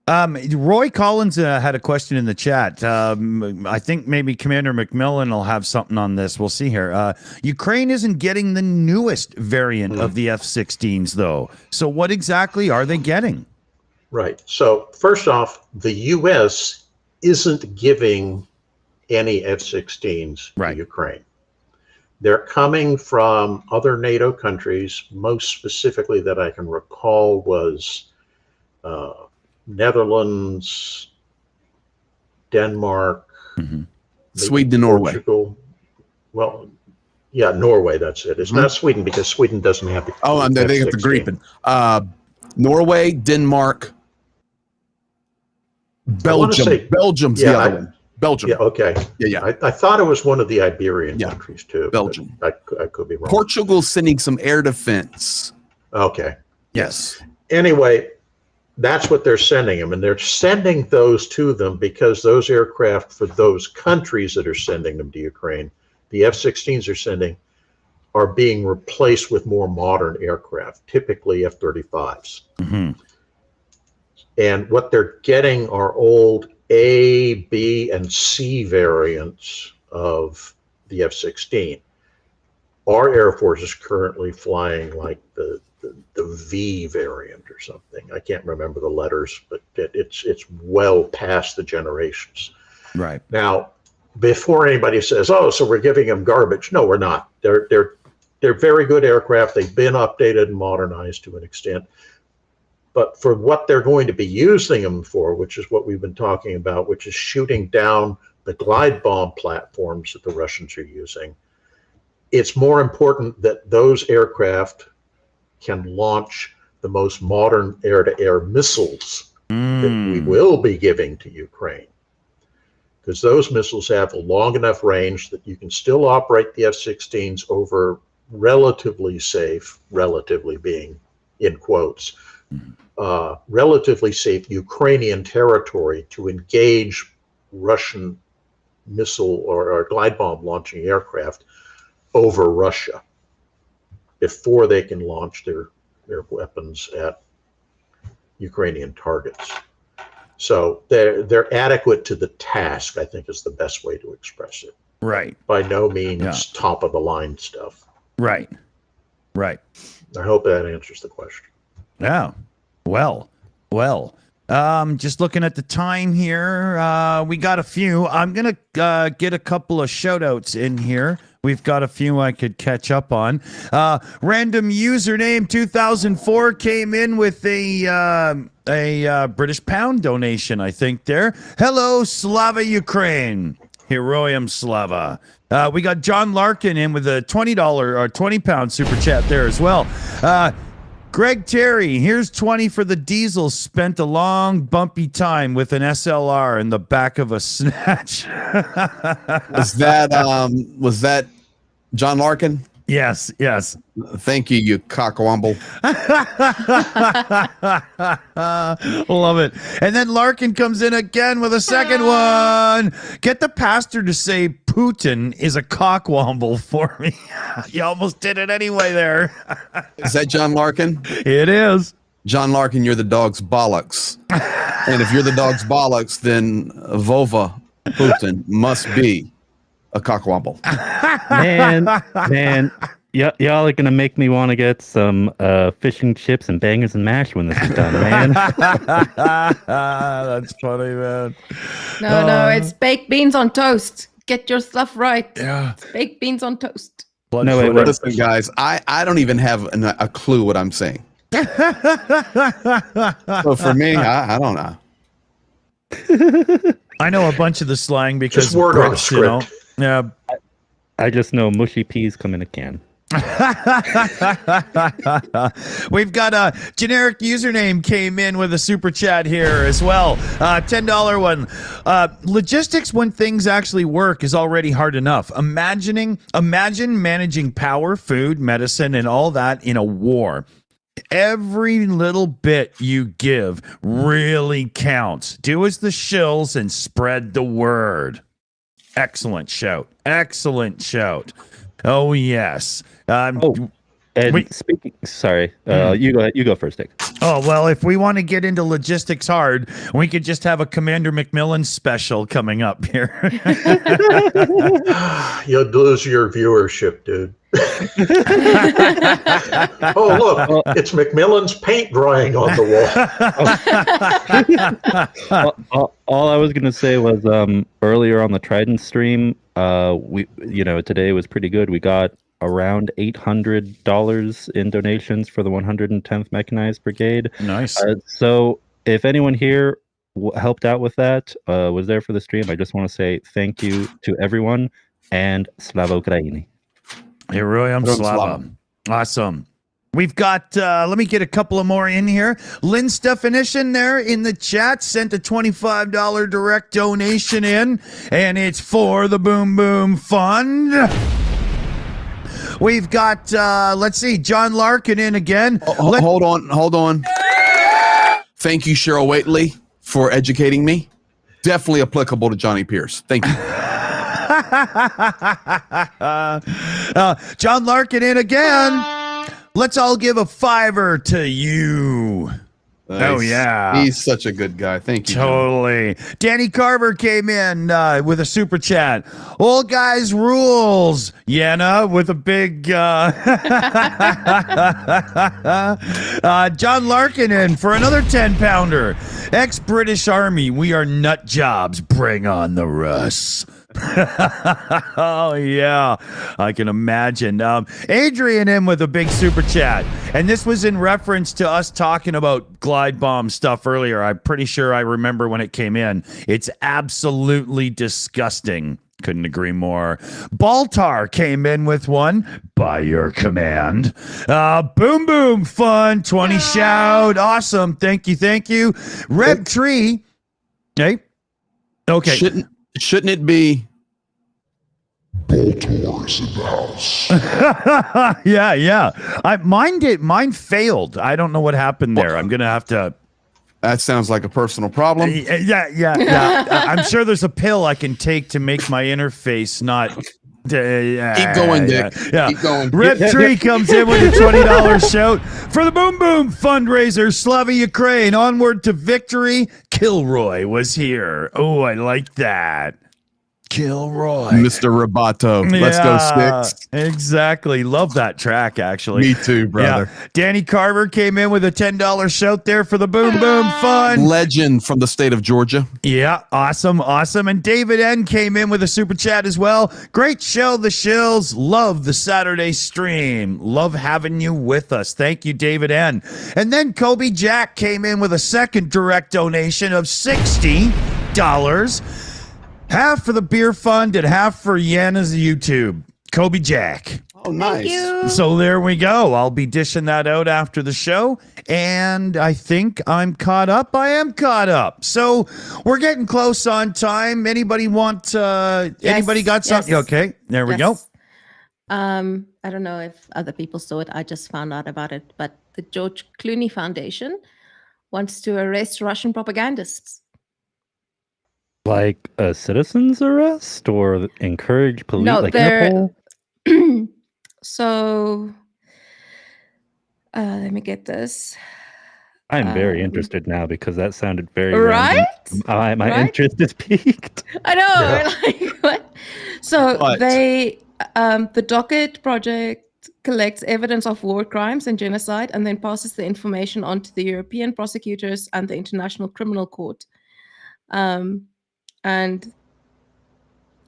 Roy Collins had a question in the chat. I think maybe Commander McMillan will have something on this. We'll see here. Ukraine isn't getting the newest variant of the F-16s, though. So what exactly are they getting? Right. So first off, the U.S. isn't giving any F-16s to Ukraine. They're coming from other NATO countries. Most specifically that I can recall was Netherlands, Denmark, Sweden, and Norway. Portugal. Well, Yeah, Norway, that's it. It's not Sweden because Sweden doesn't have the and they got the F-16. Gripen. Norway, Denmark, Belgium. say- Belgium's the other one. Belgium. Yeah, okay. Yeah. I thought it was one of the Iberian countries too. but Belgium. I could be wrong. Portugal's sending some air defense. Okay. Yes. Anyway, that's what they're sending them, and they're sending those to them because those aircraft for those countries that are sending them to Ukraine, the F-16s are sending, are being replaced with more modern aircraft, typically F-35s. Mm-hmm. And what they're getting are old A, B, and C variants of the F-16. Our Air Force is currently flying like the V variant or something. I can't remember the letters, but it's well past the generations. Right. Now, before anybody says, "Oh, so we're giving them garbage," no, we're not. They're very good aircraft. They've been updated and modernized to an extent. But for what they're going to be using them for, which is what we've been talking about, which is shooting down the glide bomb platforms that the Russians are using, it's more important that those aircraft can launch the most modern air-to-air missiles that we will be giving to Ukraine. Because those missiles have a long enough range that you can still operate the F-16s over relatively safe, relatively being in quotes, relatively safe Ukrainian territory to engage Russian missile or glide bomb launching aircraft over Russia before they can launch their weapons at Ukrainian targets. So they're adequate to the task, I think is the best way to express it. Right. By no means top of the line stuff. Right. Right. I hope that answers the question. Yeah. Well. Just looking at the time here, we got a few. I'm gonna get a couple of shout outs in here. We've got a few I could catch up on. Random username 2004 came in with a British pound donation, I think there. Hello, Slava Ukraine. Heroium Slava. We got John Larkin in with a $20 or 20 pound super chat there as well. Greg Terry, here's 20 for the diesel. Spent a long, bumpy time with an SLR in the back of a snatch. Was that John Larkin? Yes. Thank you, you cockwomble. Love it. And then Larkin comes in again with a second one. Get the pastor to say Putin is a cockwomble for me. You almost did it anyway there. Is that John Larkin? It is. John Larkin, you're the dog's bollocks. And if you're the dog's bollocks, then Vova Putin must be a cockwomble. Man, y'all are gonna make me want to get some fish and chips and bangers and mash when this is done, man. That's funny, man. No, it's baked beans on toast. Get your stuff right. Yeah. It's baked beans on toast. No, wait. Listen, guys, I don't even have a clue what I'm saying. So for me, I don't know. I know a bunch of the slang because Just word on a Brits, you know. script. Yeah. I just know mushy peas come in a can. We've got a generic username came in with a super chat here as well. $10 one. Logistics when things actually work is already hard enough. Imagine managing power, food, medicine, and all that in a war. Every little bit you give really counts. Do as the shills and spread the word. Excellent shout. Oh, yes. And speaking, sorry, you go first, Dick. Oh, well, if we want to get into logistics hard, we could just have a Commander McMillan special coming up here. You'll lose your viewership, dude. Oh, look, it's McMillan's paint drying on the wall. All I was gonna say was earlier on the Trident stream, today was pretty good. We got around $800 in donations for the 110th Mechanized Brigade. Nice. So if anyone here helped out with that, was there for the stream, I just want to say thank you to everyone and Slava Ukraini. Heroyam Slava. Awesome. We've got, let me get a couple of more in here. Lynn's definition there in the chat sent a $25 direct donation in, and it's for the Boom Boom Fund. We've got, let's see, John Larkin in again. Hold on. Thank you, Cheryl Waitley, for educating me. Definitely applicable to Johnny Pierce. Thank you. John Larkin in again. Let's all give a $5 to you. Nice. Oh, yeah. He's such a good guy. Thank you. Totally. Danny Carver came in with a super chat. Old guys rules. Yenna with a big John Larkin in for another 10-pounder. Ex-British Army. We are nut jobs. Bring on the Russ. Oh yeah, I can imagine. Adrian in with a big super chat, and this was in reference to us talking about glide bomb stuff earlier. I'm pretty sure I remember when it came in. It's absolutely disgusting. Couldn't agree more. Baltar came in with one by your command. Boom Boom Fun 20 shout. Awesome. Thank you. Red Tree. Hey. Okay. Shouldn't it be Baltimore's in the house? Yeah. Mine failed. I don't know what happened there. I'm gonna have to. That sounds like a personal problem. Yeah. I'm sure there's a pill I can take to make my interface not. Keep going, Dick. Yeah. Keep going. Rip Tree comes in with a $20 shout for the Boom Boom fundraiser. Slava Ukraine, onward to victory. Kilroy was here. Oh, I like that. Kilroy. Mr. Roboto. Let's go, Sticks. Exactly. Love that track, actually. Me too, brother. Yeah. Danny Carver came in with a $10 shout there for the Boom Boom Fun. Legend from the state of Georgia. Yeah, awesome. And David N came in with a super chat as well. Great show, the Shills. Love the Saturday stream. Love having you with us. Thank you, David N. And then Kobe Jack came in with a second direct donation of $60. Half for the beer fund and half for Yenna's YouTube. Kobe Jack. Oh, nice. Thank you. So there we go. I'll be dishing that out after the show. And I think I'm caught up. I am caught up. So we're getting close on time. Anybody want, anybody got something? Yes. Okay, there we go. I don't know if other people saw it. I just found out about it. But the George Clooney Foundation wants to arrest Russian propagandists. Like a citizen's arrest or encourage police? No, like they're Interpol? so. Let me get this. I'm very interested now because that sounded very Right? random. My Right? interest is piqued. I know. Yeah. Like, what? So But- they, the Docket project collects evidence of war crimes and genocide, and then passes the information on to the European prosecutors and the International Criminal Court. And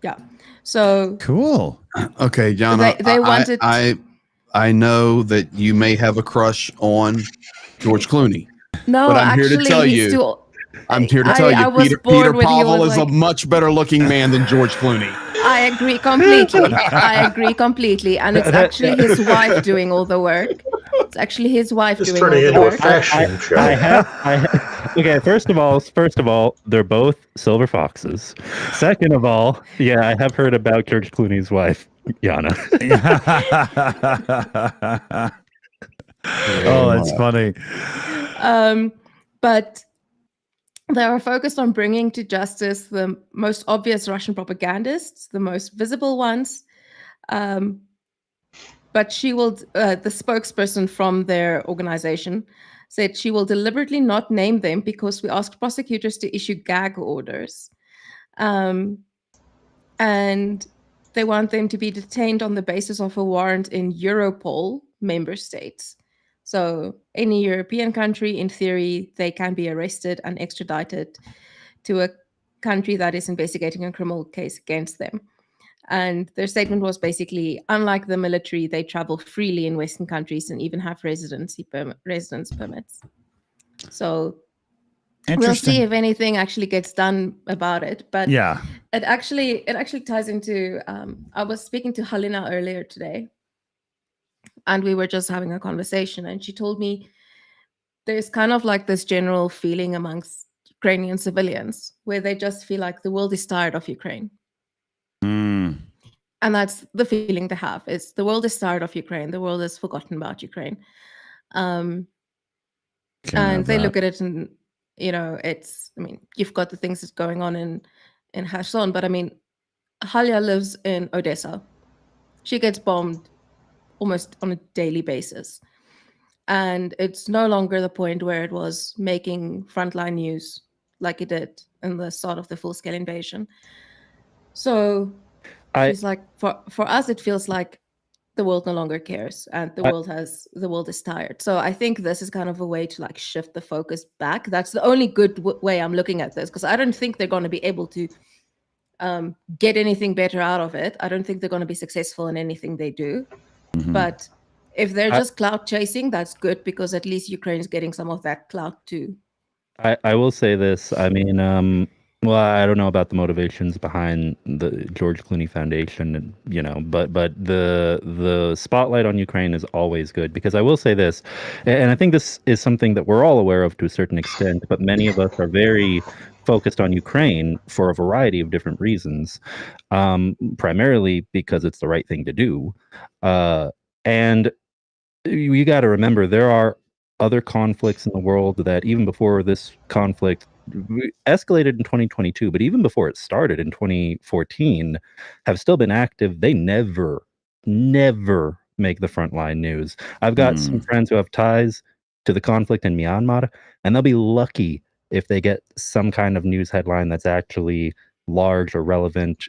yeah, so Cool. Okay, Jana. They wanted- I know that you may have a crush on George Clooney. no, But I'm here actually, to tell he's you, still. I'm here to I- tell I you, was Peter bored when you Pavel were is like- a much better looking man than George Clooney. I agree completely. And it's actually his wife doing all the work. It's actually his wife Just doing all turning the into a work. fashion show. Okay, first of all, they're both silver foxes. Second of all, yeah, I have heard about George Clooney's wife, Yana. Oh, that's funny. But they are focused on bringing to justice the most obvious Russian propagandists, the most visible ones. But she will, the spokesperson from their organization said she will deliberately not name them because we asked prosecutors to issue gag orders. And they want them to be detained on the basis of a warrant in Europol member states. So any European country, in theory, they can be arrested and extradited to a country that is investigating a criminal case against them. And their statement was basically, unlike the military, they travel freely in Western countries and even have residence permits. So we'll see if anything actually gets done about it. But Yeah. it actually ties into. I was speaking to Halina earlier today, and we were just having a conversation, and she told me there's kind of like this general feeling amongst Ukrainian civilians where they just feel like the world is tired of Ukraine. Mm. And that's the feeling they have, is the world is tired of Ukraine. The world has forgotten about Ukraine. And they look at it and, it's, I mean, you've got the things that's going on in Kherson, but I mean, Halia lives in Odessa. She gets bombed almost on a daily basis. And it's no longer the point where it was making Frontline news like it did in the start of the full-scale invasion. So she's like, for us, it feels like the world no longer cares, and the world is tired. So I think this is kind of a way to like shift the focus back. That's the only good way I'm looking at this, because I don't think they're going to be able to get anything better out of it. I don't think they're going to be successful in anything they do. Mm-hmm. But if they're just clout chasing, that's good, because at least Ukraine's getting some of that clout too. I will say this. I mean, well, I don't know about the motivations behind the George Clooney Foundation, and but the spotlight on Ukraine is always good, because I will say this, and I think this is something that we're all aware of to a certain extent, but many of us are very focused on Ukraine for a variety of different reasons, primarily because it's the right thing to do, and you got to remember there are other conflicts in the world that even before this conflict escalated in 2022, but even before it started in 2014, have still been active. They never make the frontline news. I've got some friends who have ties to the conflict in Myanmar, and they'll be lucky if they get some kind of news headline that's actually large or relevant,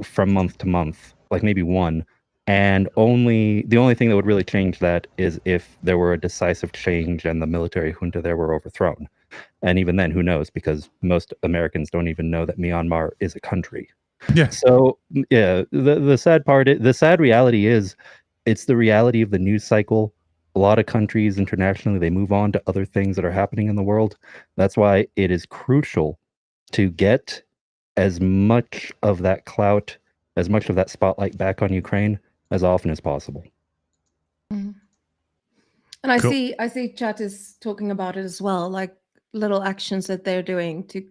from month to month, like maybe one. And the only thing that would really change that is if there were a decisive change and the military junta there were overthrown. And even then, who knows? Because most Americans don't even know that Myanmar is a country. Yeah. So yeah, the sad reality is, it's the reality of the news cycle. A lot of countries internationally, they move on to other things that are happening in the world. That's why it is crucial to get as much of that clout, as much of that spotlight back on Ukraine as often as possible. Mm-hmm. And I Cool. see chat is talking about it as well, like little actions that they're doing to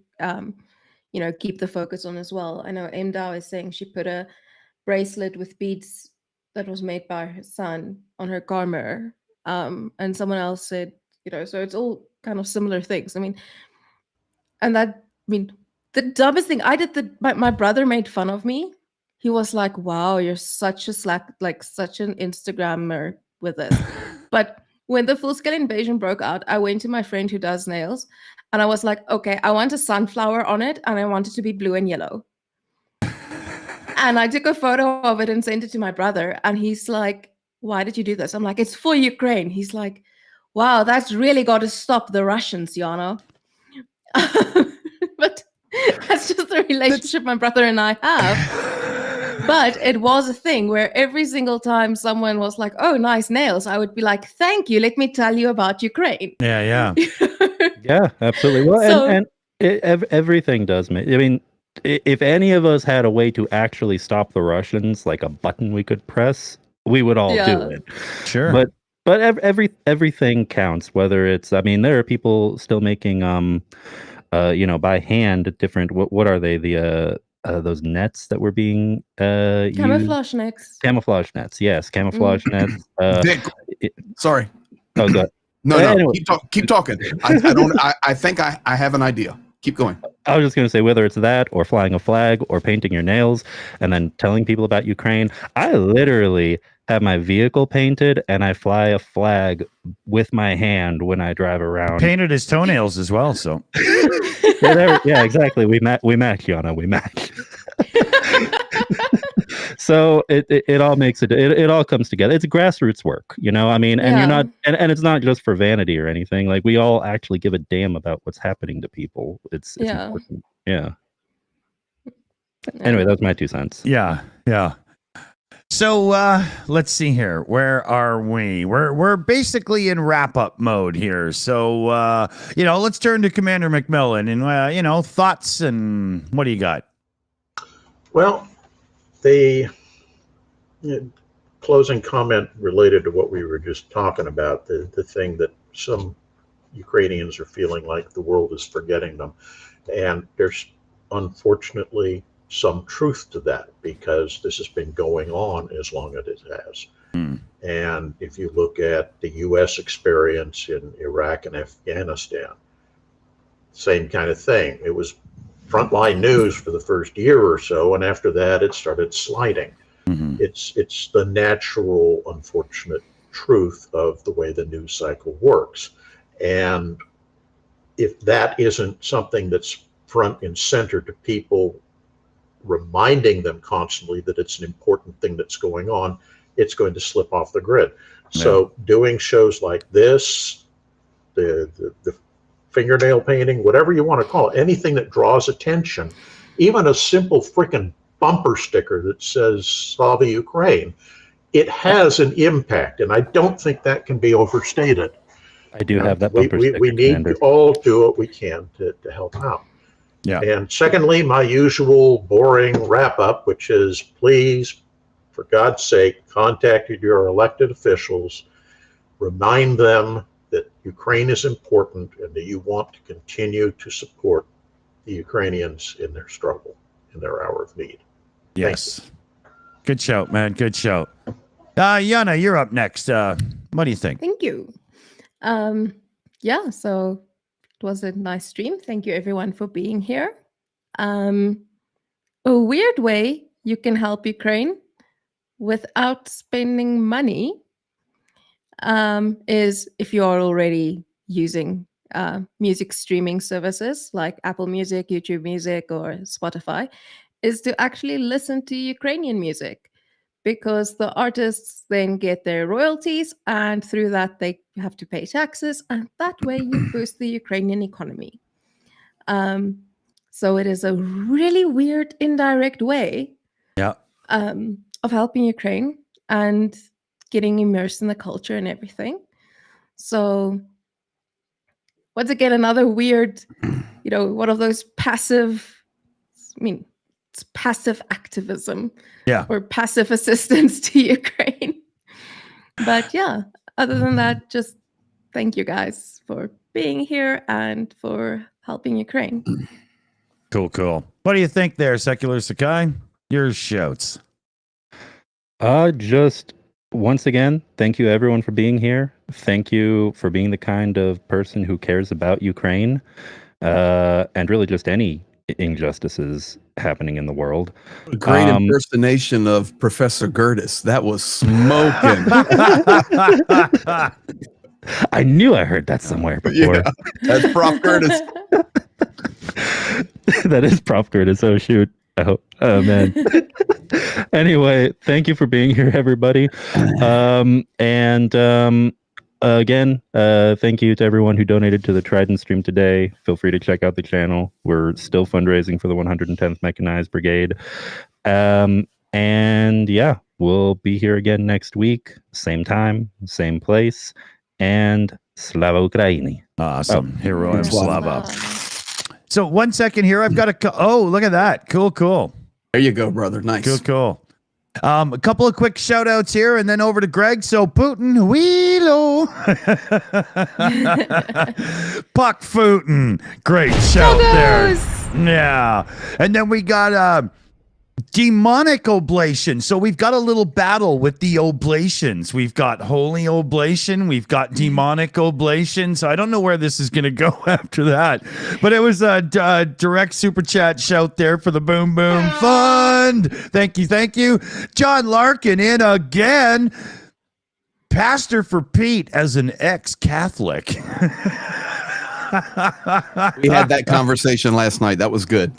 keep the focus on as well. I know Mdao is saying she put a bracelet with beads that was made by her son on her car mirror, and someone else said, so it's all kind of similar things. I mean, the dumbest thing I did, my brother made fun of me. He was like, wow, you're such a such an Instagrammer with this. But when the full-scale invasion broke out, I went to my friend who does nails, and I was like, okay, I want a sunflower on it, and I want it to be blue and yellow. And I took a photo of it and sent it to my brother, and he's like, why did you do this? I'm like, it's for Ukraine. He's like, wow, that's really got to stop the Russians, Yana. But that's just the relationship my brother and I have. But it was a thing where every single time someone was like, oh, nice nails, I would be like, thank you, let me tell you about Ukraine. Yeah. Yeah, absolutely. Well, So- everything does make, I mean, if any of us had a way to actually stop the Russians, like a button we could press, we would all do it. Sure. But everything counts, whether it's, I mean, there are people still making by hand different, what are they, the those nets that were being Camouflage nets. Camouflage nets, yes, camouflage nets. Sorry. Oh, go ahead. No, Anyway. keep talking. I think I have an idea. Keep going. I was just going to say, whether it's that or flying a flag or painting your nails and then telling people about Ukraine, I literally have my vehicle painted and I fly a flag with my hand when I drive around. Painted his toenails as well, so. Yeah, exactly. We match, Yana. We match. So it all makes it all comes together. It's grassroots work, I mean, and you're not, and it's not just for vanity or anything. Like, we all actually give a damn about what's happening to people. It's important. Yeah. Anyway, that's my 2 cents. Yeah. So let's see here. Where are we? We're basically in wrap up mode here. So let's turn to Commander McMillan and thoughts, and what do you got? Well, they closing comment related to what we were just talking about, the thing that some Ukrainians are feeling like the world is forgetting them. And there's unfortunately some truth to that, because this has been going on as long as it has. And if you look at the U.S. experience in Iraq and Afghanistan, same kind of thing. It was frontline news for the first year or so, and after that it started sliding. It's the natural, unfortunate truth of the way the news cycle works. And if that isn't something that's front and center to people, reminding them constantly that it's an important thing that's going on, it's going to slip off the grid. So doing shows like this, the fingernail painting, whatever you want to call it, anything that draws attention, even a simple freaking bumper sticker that says Slava Ukraine, it has an impact, and I don't think that can be overstated. I do have that bumper sticker. We need to all do what we can to help out. Yeah. And secondly, my usual boring wrap up, which is, please, for God's sake, contact your elected officials, remind them that Ukraine is important and that you want to continue to support the Ukrainians in their struggle, in their hour of need. Yes. Good shout, man. Good shout. Yana, you're up next. What do you think? Thank you. Yeah, so it was a nice stream. Thank you everyone for being here. A weird way you can help Ukraine without spending money is if you are already using music streaming services like Apple Music, YouTube Music, or Spotify, is to actually listen to Ukrainian music, because the artists then get their royalties, and through that they have to pay taxes, and that way you boost the Ukrainian economy. So it is a really weird indirect way of helping Ukraine and getting immersed in the culture and everything. So once again, another weird, one of those passive, it's passive activism or passive assistance to Ukraine. But yeah, other than that, just thank you guys for being here and for helping Ukraine. Cool. What do you think there, Secular Sakai? Your shouts. Just once again, thank you everyone for being here. Thank you for being the kind of person who cares about Ukraine, and really just any injustices happening in the world. A great impersonation of Professor Gertis. That was smoking. I knew I heard that somewhere before. Yeah, that's Prof. Gertis. That is Prof. Gertis. Oh, shoot. Oh man. Anyway, thank you for being here, everybody. Again, thank you to everyone who donated to the Trident stream today. Feel free to check out the channel. We're still fundraising for the 110th Mechanized Brigade. And yeah, we'll be here again next week. Same time, same place. And Slava Ukraini. Awesome. Hero and Slava. So 1 second here. I've got oh, look at that. Cool. There you go, brother. Nice. Cool. A couple of quick shout outs here and then over to Greg. So Putin, Wheelo. Puck Putin. Great shout there. Yeah. And then we got demonic oblation. So we've got a little battle with the oblations. We've got holy oblation. We've got demonic oblation. So I don't know where this is going to go after that. But it was a direct super chat shout there for the Boom Boom Fund. Thank you. John Larkin in again. Pastor for Pete as an ex-Catholic. We had that conversation last night. That was good.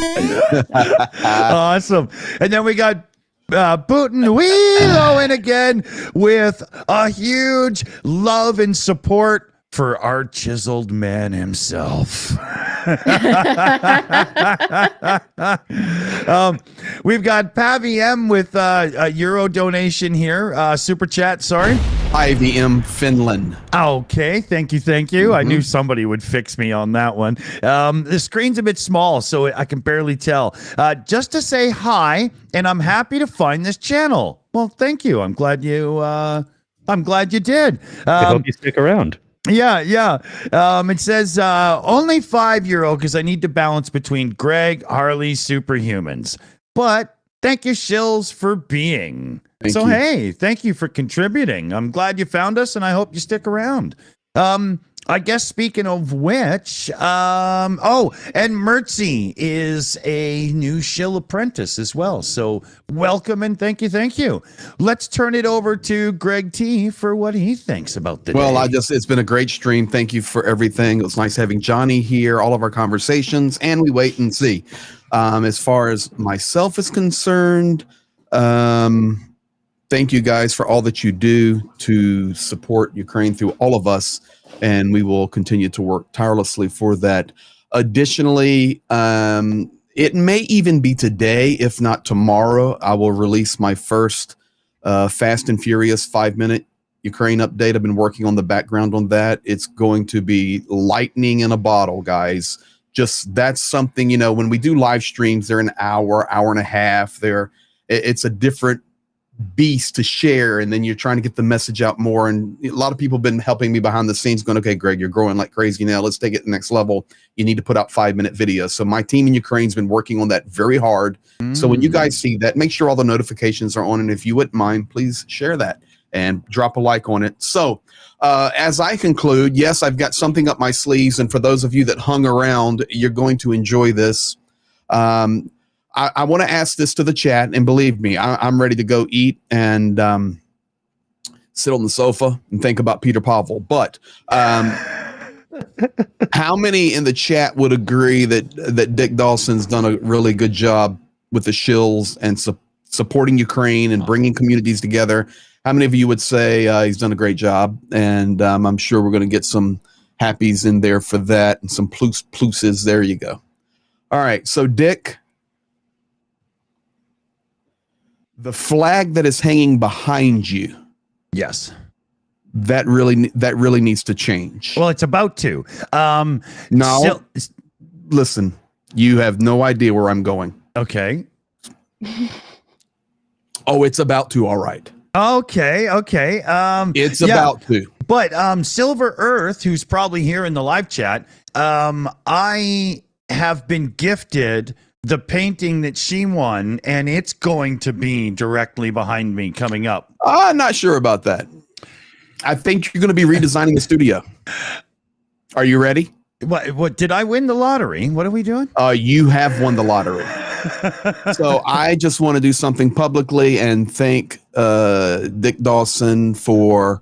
Awesome. And then we got Putin Wheelo in again with a huge love and support for our chiseled man himself. We've got Pavi M with a Euro donation here. Super chat, sorry. IVM Finland. Okay, thank you. I knew somebody would fix me on that one. The screen's a bit small, so I can barely tell. Just to say hi, and I'm happy to find this channel. Well, thank you. I'm glad you did. I hope you stick around. Yeah. It says only €5 because I need to balance between Greg, Harley, superhumans. But thank you, Shills, for being. Thank you. Hey, thank you for contributing. I'm glad you found us, and I hope you stick around. I guess speaking of which, and Mertzi is a new Shill apprentice as well. So welcome and thank you. Let's turn it over to Greg T for what he thinks about the day. It's been a great stream. Thank you for everything. It was nice having Johnny here, all of our conversations, and we wait and see. As far as myself is concerned, thank you guys for all that you do to support Ukraine through all of us. And we will continue to work tirelessly for that. Additionally, it may even be today, if not tomorrow, I will release my first Fast and Furious 5-minute Ukraine update. I've been working on the background on that. It's going to be lightning in a bottle, guys. Just that's something, when we do live streams, they're an hour and a half. It's a different beast to share, and then you're trying to get the message out more, and a lot of people have been helping me behind the scenes going, okay, Greg, you're growing like crazy now, let's take it to the next level. You need to put out 5-minute videos. So my team in Ukraine's been working on that very hard. So when you guys see that, make sure all the notifications are on, and if you wouldn't mind, please share that and drop a like on it. So as I conclude, yes, I've got something up my sleeves, and for those of you that hung around, you're going to enjoy this. I want to ask this to the chat, and believe me, I'm ready to go eat and sit on the sofa and think about Peter Pavel. But how many in the chat would agree that Dick Dawson's done a really good job with the Shills and supporting Ukraine and bringing communities together? How many of you would say he's done a great job? And I'm sure we're going to get some happies in there for that and some pluses. There you go. All right, so Dick, the flag that is hanging behind you, yes, that really needs to change. Well, it's about to. Listen, you have no idea where I'm going. Okay. Oh, it's about to. All right. Okay. It's about to. But Silver Earth, who's probably here in the live chat, I have been gifted the painting that she won, and it's going to be directly behind me coming up. I'm not sure about that. I think you're going to be redesigning the studio. Are you ready? What did I win the lottery? What are we doing? You have won the lottery. So I just want to do something publicly and thank Dick Dawson for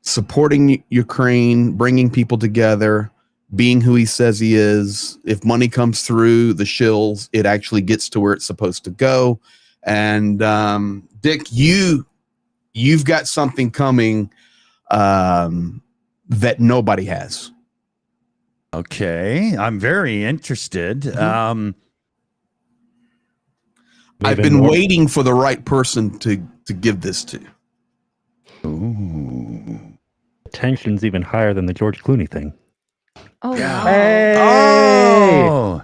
supporting Ukraine, bringing people together, being who he says he is. If money comes through the Shills, it actually gets to where it's supposed to go. And Dick, you've got something coming that nobody has. Okay, I'm very interested. I've been waiting for the right person to give this to. Ooh. Tension's even higher than the George Clooney thing. Oh, wow. Hey!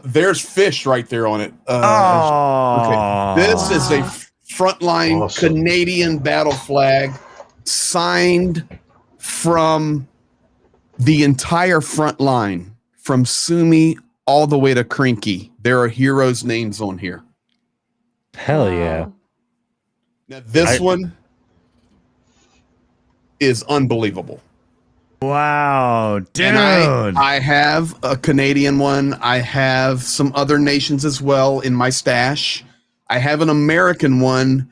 There's fish right there on it. Okay. This is a Frontline Awesome. Canadian battle flag signed from the entire front line, from Sumy all the way to Krinky. There are heroes' names on here. Hell yeah. Now, this one is unbelievable. Wow, dude. And I have a Canadian one. I have some other nations as well in my stash. I have an American one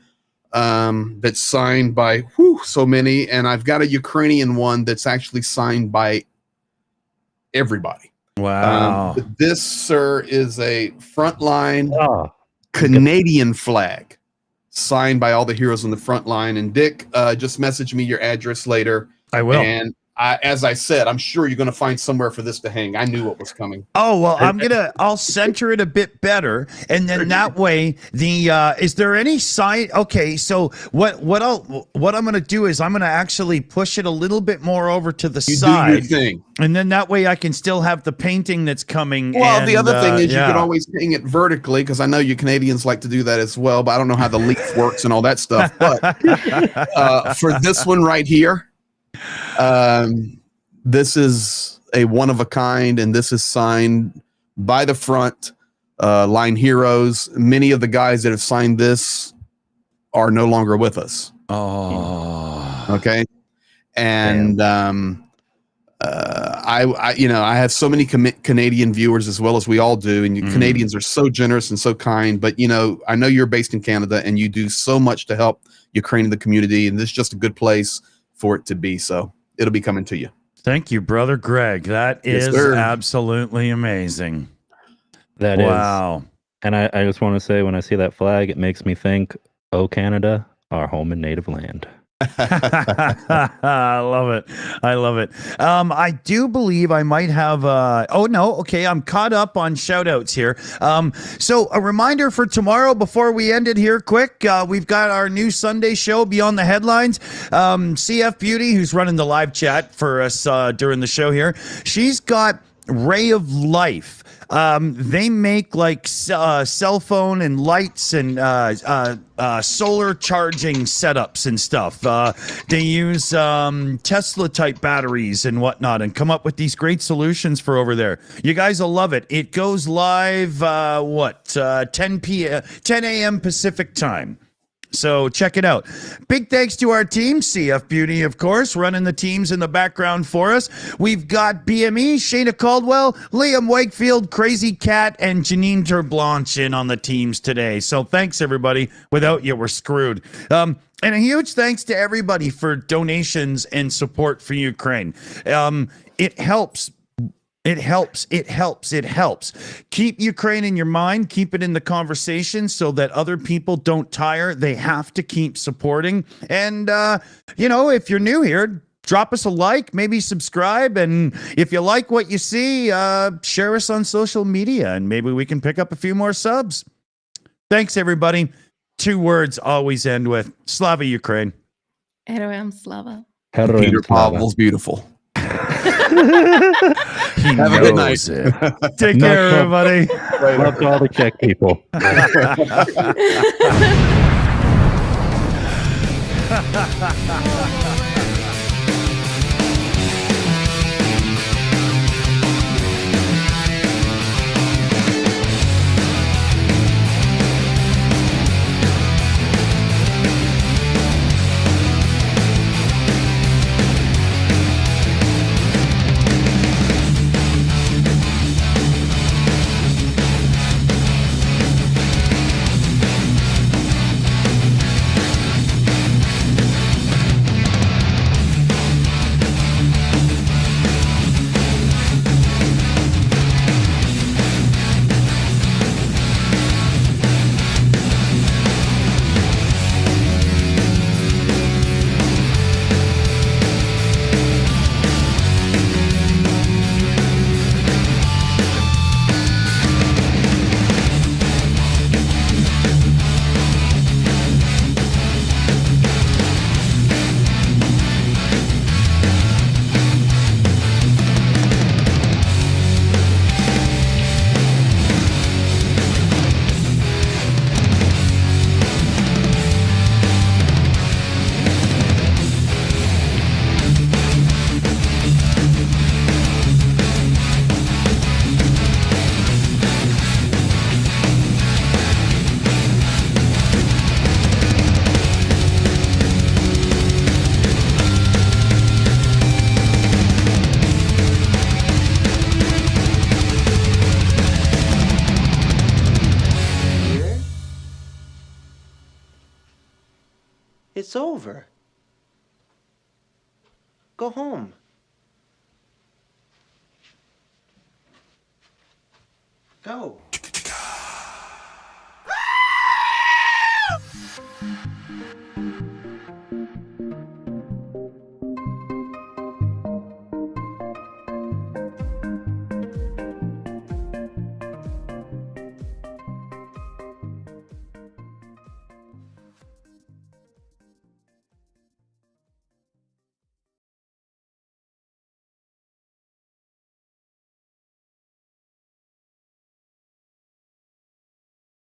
that's signed by so many, and I've got a Ukrainian one that's actually signed by everybody. Wow. But this, sir, is a Frontline Canadian flag signed by all the heroes on the front line. And Dick, just message me your address later. I will. And as I said, I'm sure you're going to find somewhere for this to hang. I knew what was coming. Oh, well, I'll center it a bit better. And then that way is there any side? Okay. So what I'm going to do is I'm going to actually push it a little bit more over to the side. Do your thing. And then that way I can still have the painting that's coming. Well, and, the other thing is you yeah. can always hang it vertically, because I know you Canadians like to do that as well, but I don't know how the leaf works and all that stuff. But for this one right here, this is a one of a kind, and this is signed by the front line heroes. Many of the guys that have signed this are no longer with us. Oh, Okay. And I have so many Canadian viewers, as well as we all do, and Canadians are so generous and so kind. But I know you're based in Canada, and you do so much to help Ukraine and the community, and this is just a good place for it to be. So it'll be coming to you. Thank you, brother Greg. That is sir. absolutely amazing. That is. Wow. And I just want to say, when I see that flag, it makes me think, oh, Canada, our home and native land. I love it. I love it. I do believe I might have okay, I'm caught up on shoutouts here. So a reminder for tomorrow before we end it here quick, we've got our new Sunday show Beyond the Headlines. CF Beauty, who's running the live chat for us during the show here, she's got Ray of Life. They make like cell phone and lights and solar charging setups and stuff. They use Tesla type batteries and whatnot, and come up with these great solutions for over there. You guys will love it. It goes live 10 a.m. Pacific time. So check it out. Big thanks to our team, CF Beauty, of course, running the teams in the background for us. We've got BME, Shayna Caldwell, Liam Wakefield, Crazy Cat, and Janine Terblanche in on the teams today. So thanks, everybody. Without you, we're screwed. And a huge thanks to everybody for donations and support for Ukraine. It helps. It helps. Keep Ukraine in your mind. Keep it in the conversation so that other people don't tire. They have to keep supporting. And, if you're new here, drop us a like, maybe subscribe. And if you like what you see, share us on social media, and maybe we can pick up a few more subs. Thanks, everybody. 2 words always end with Slava Ukraine. Heroям slava. Peter Pavel's beautiful. Have a good night. Take care, everybody. Love to all the Czech people. It's over. Go home. Go.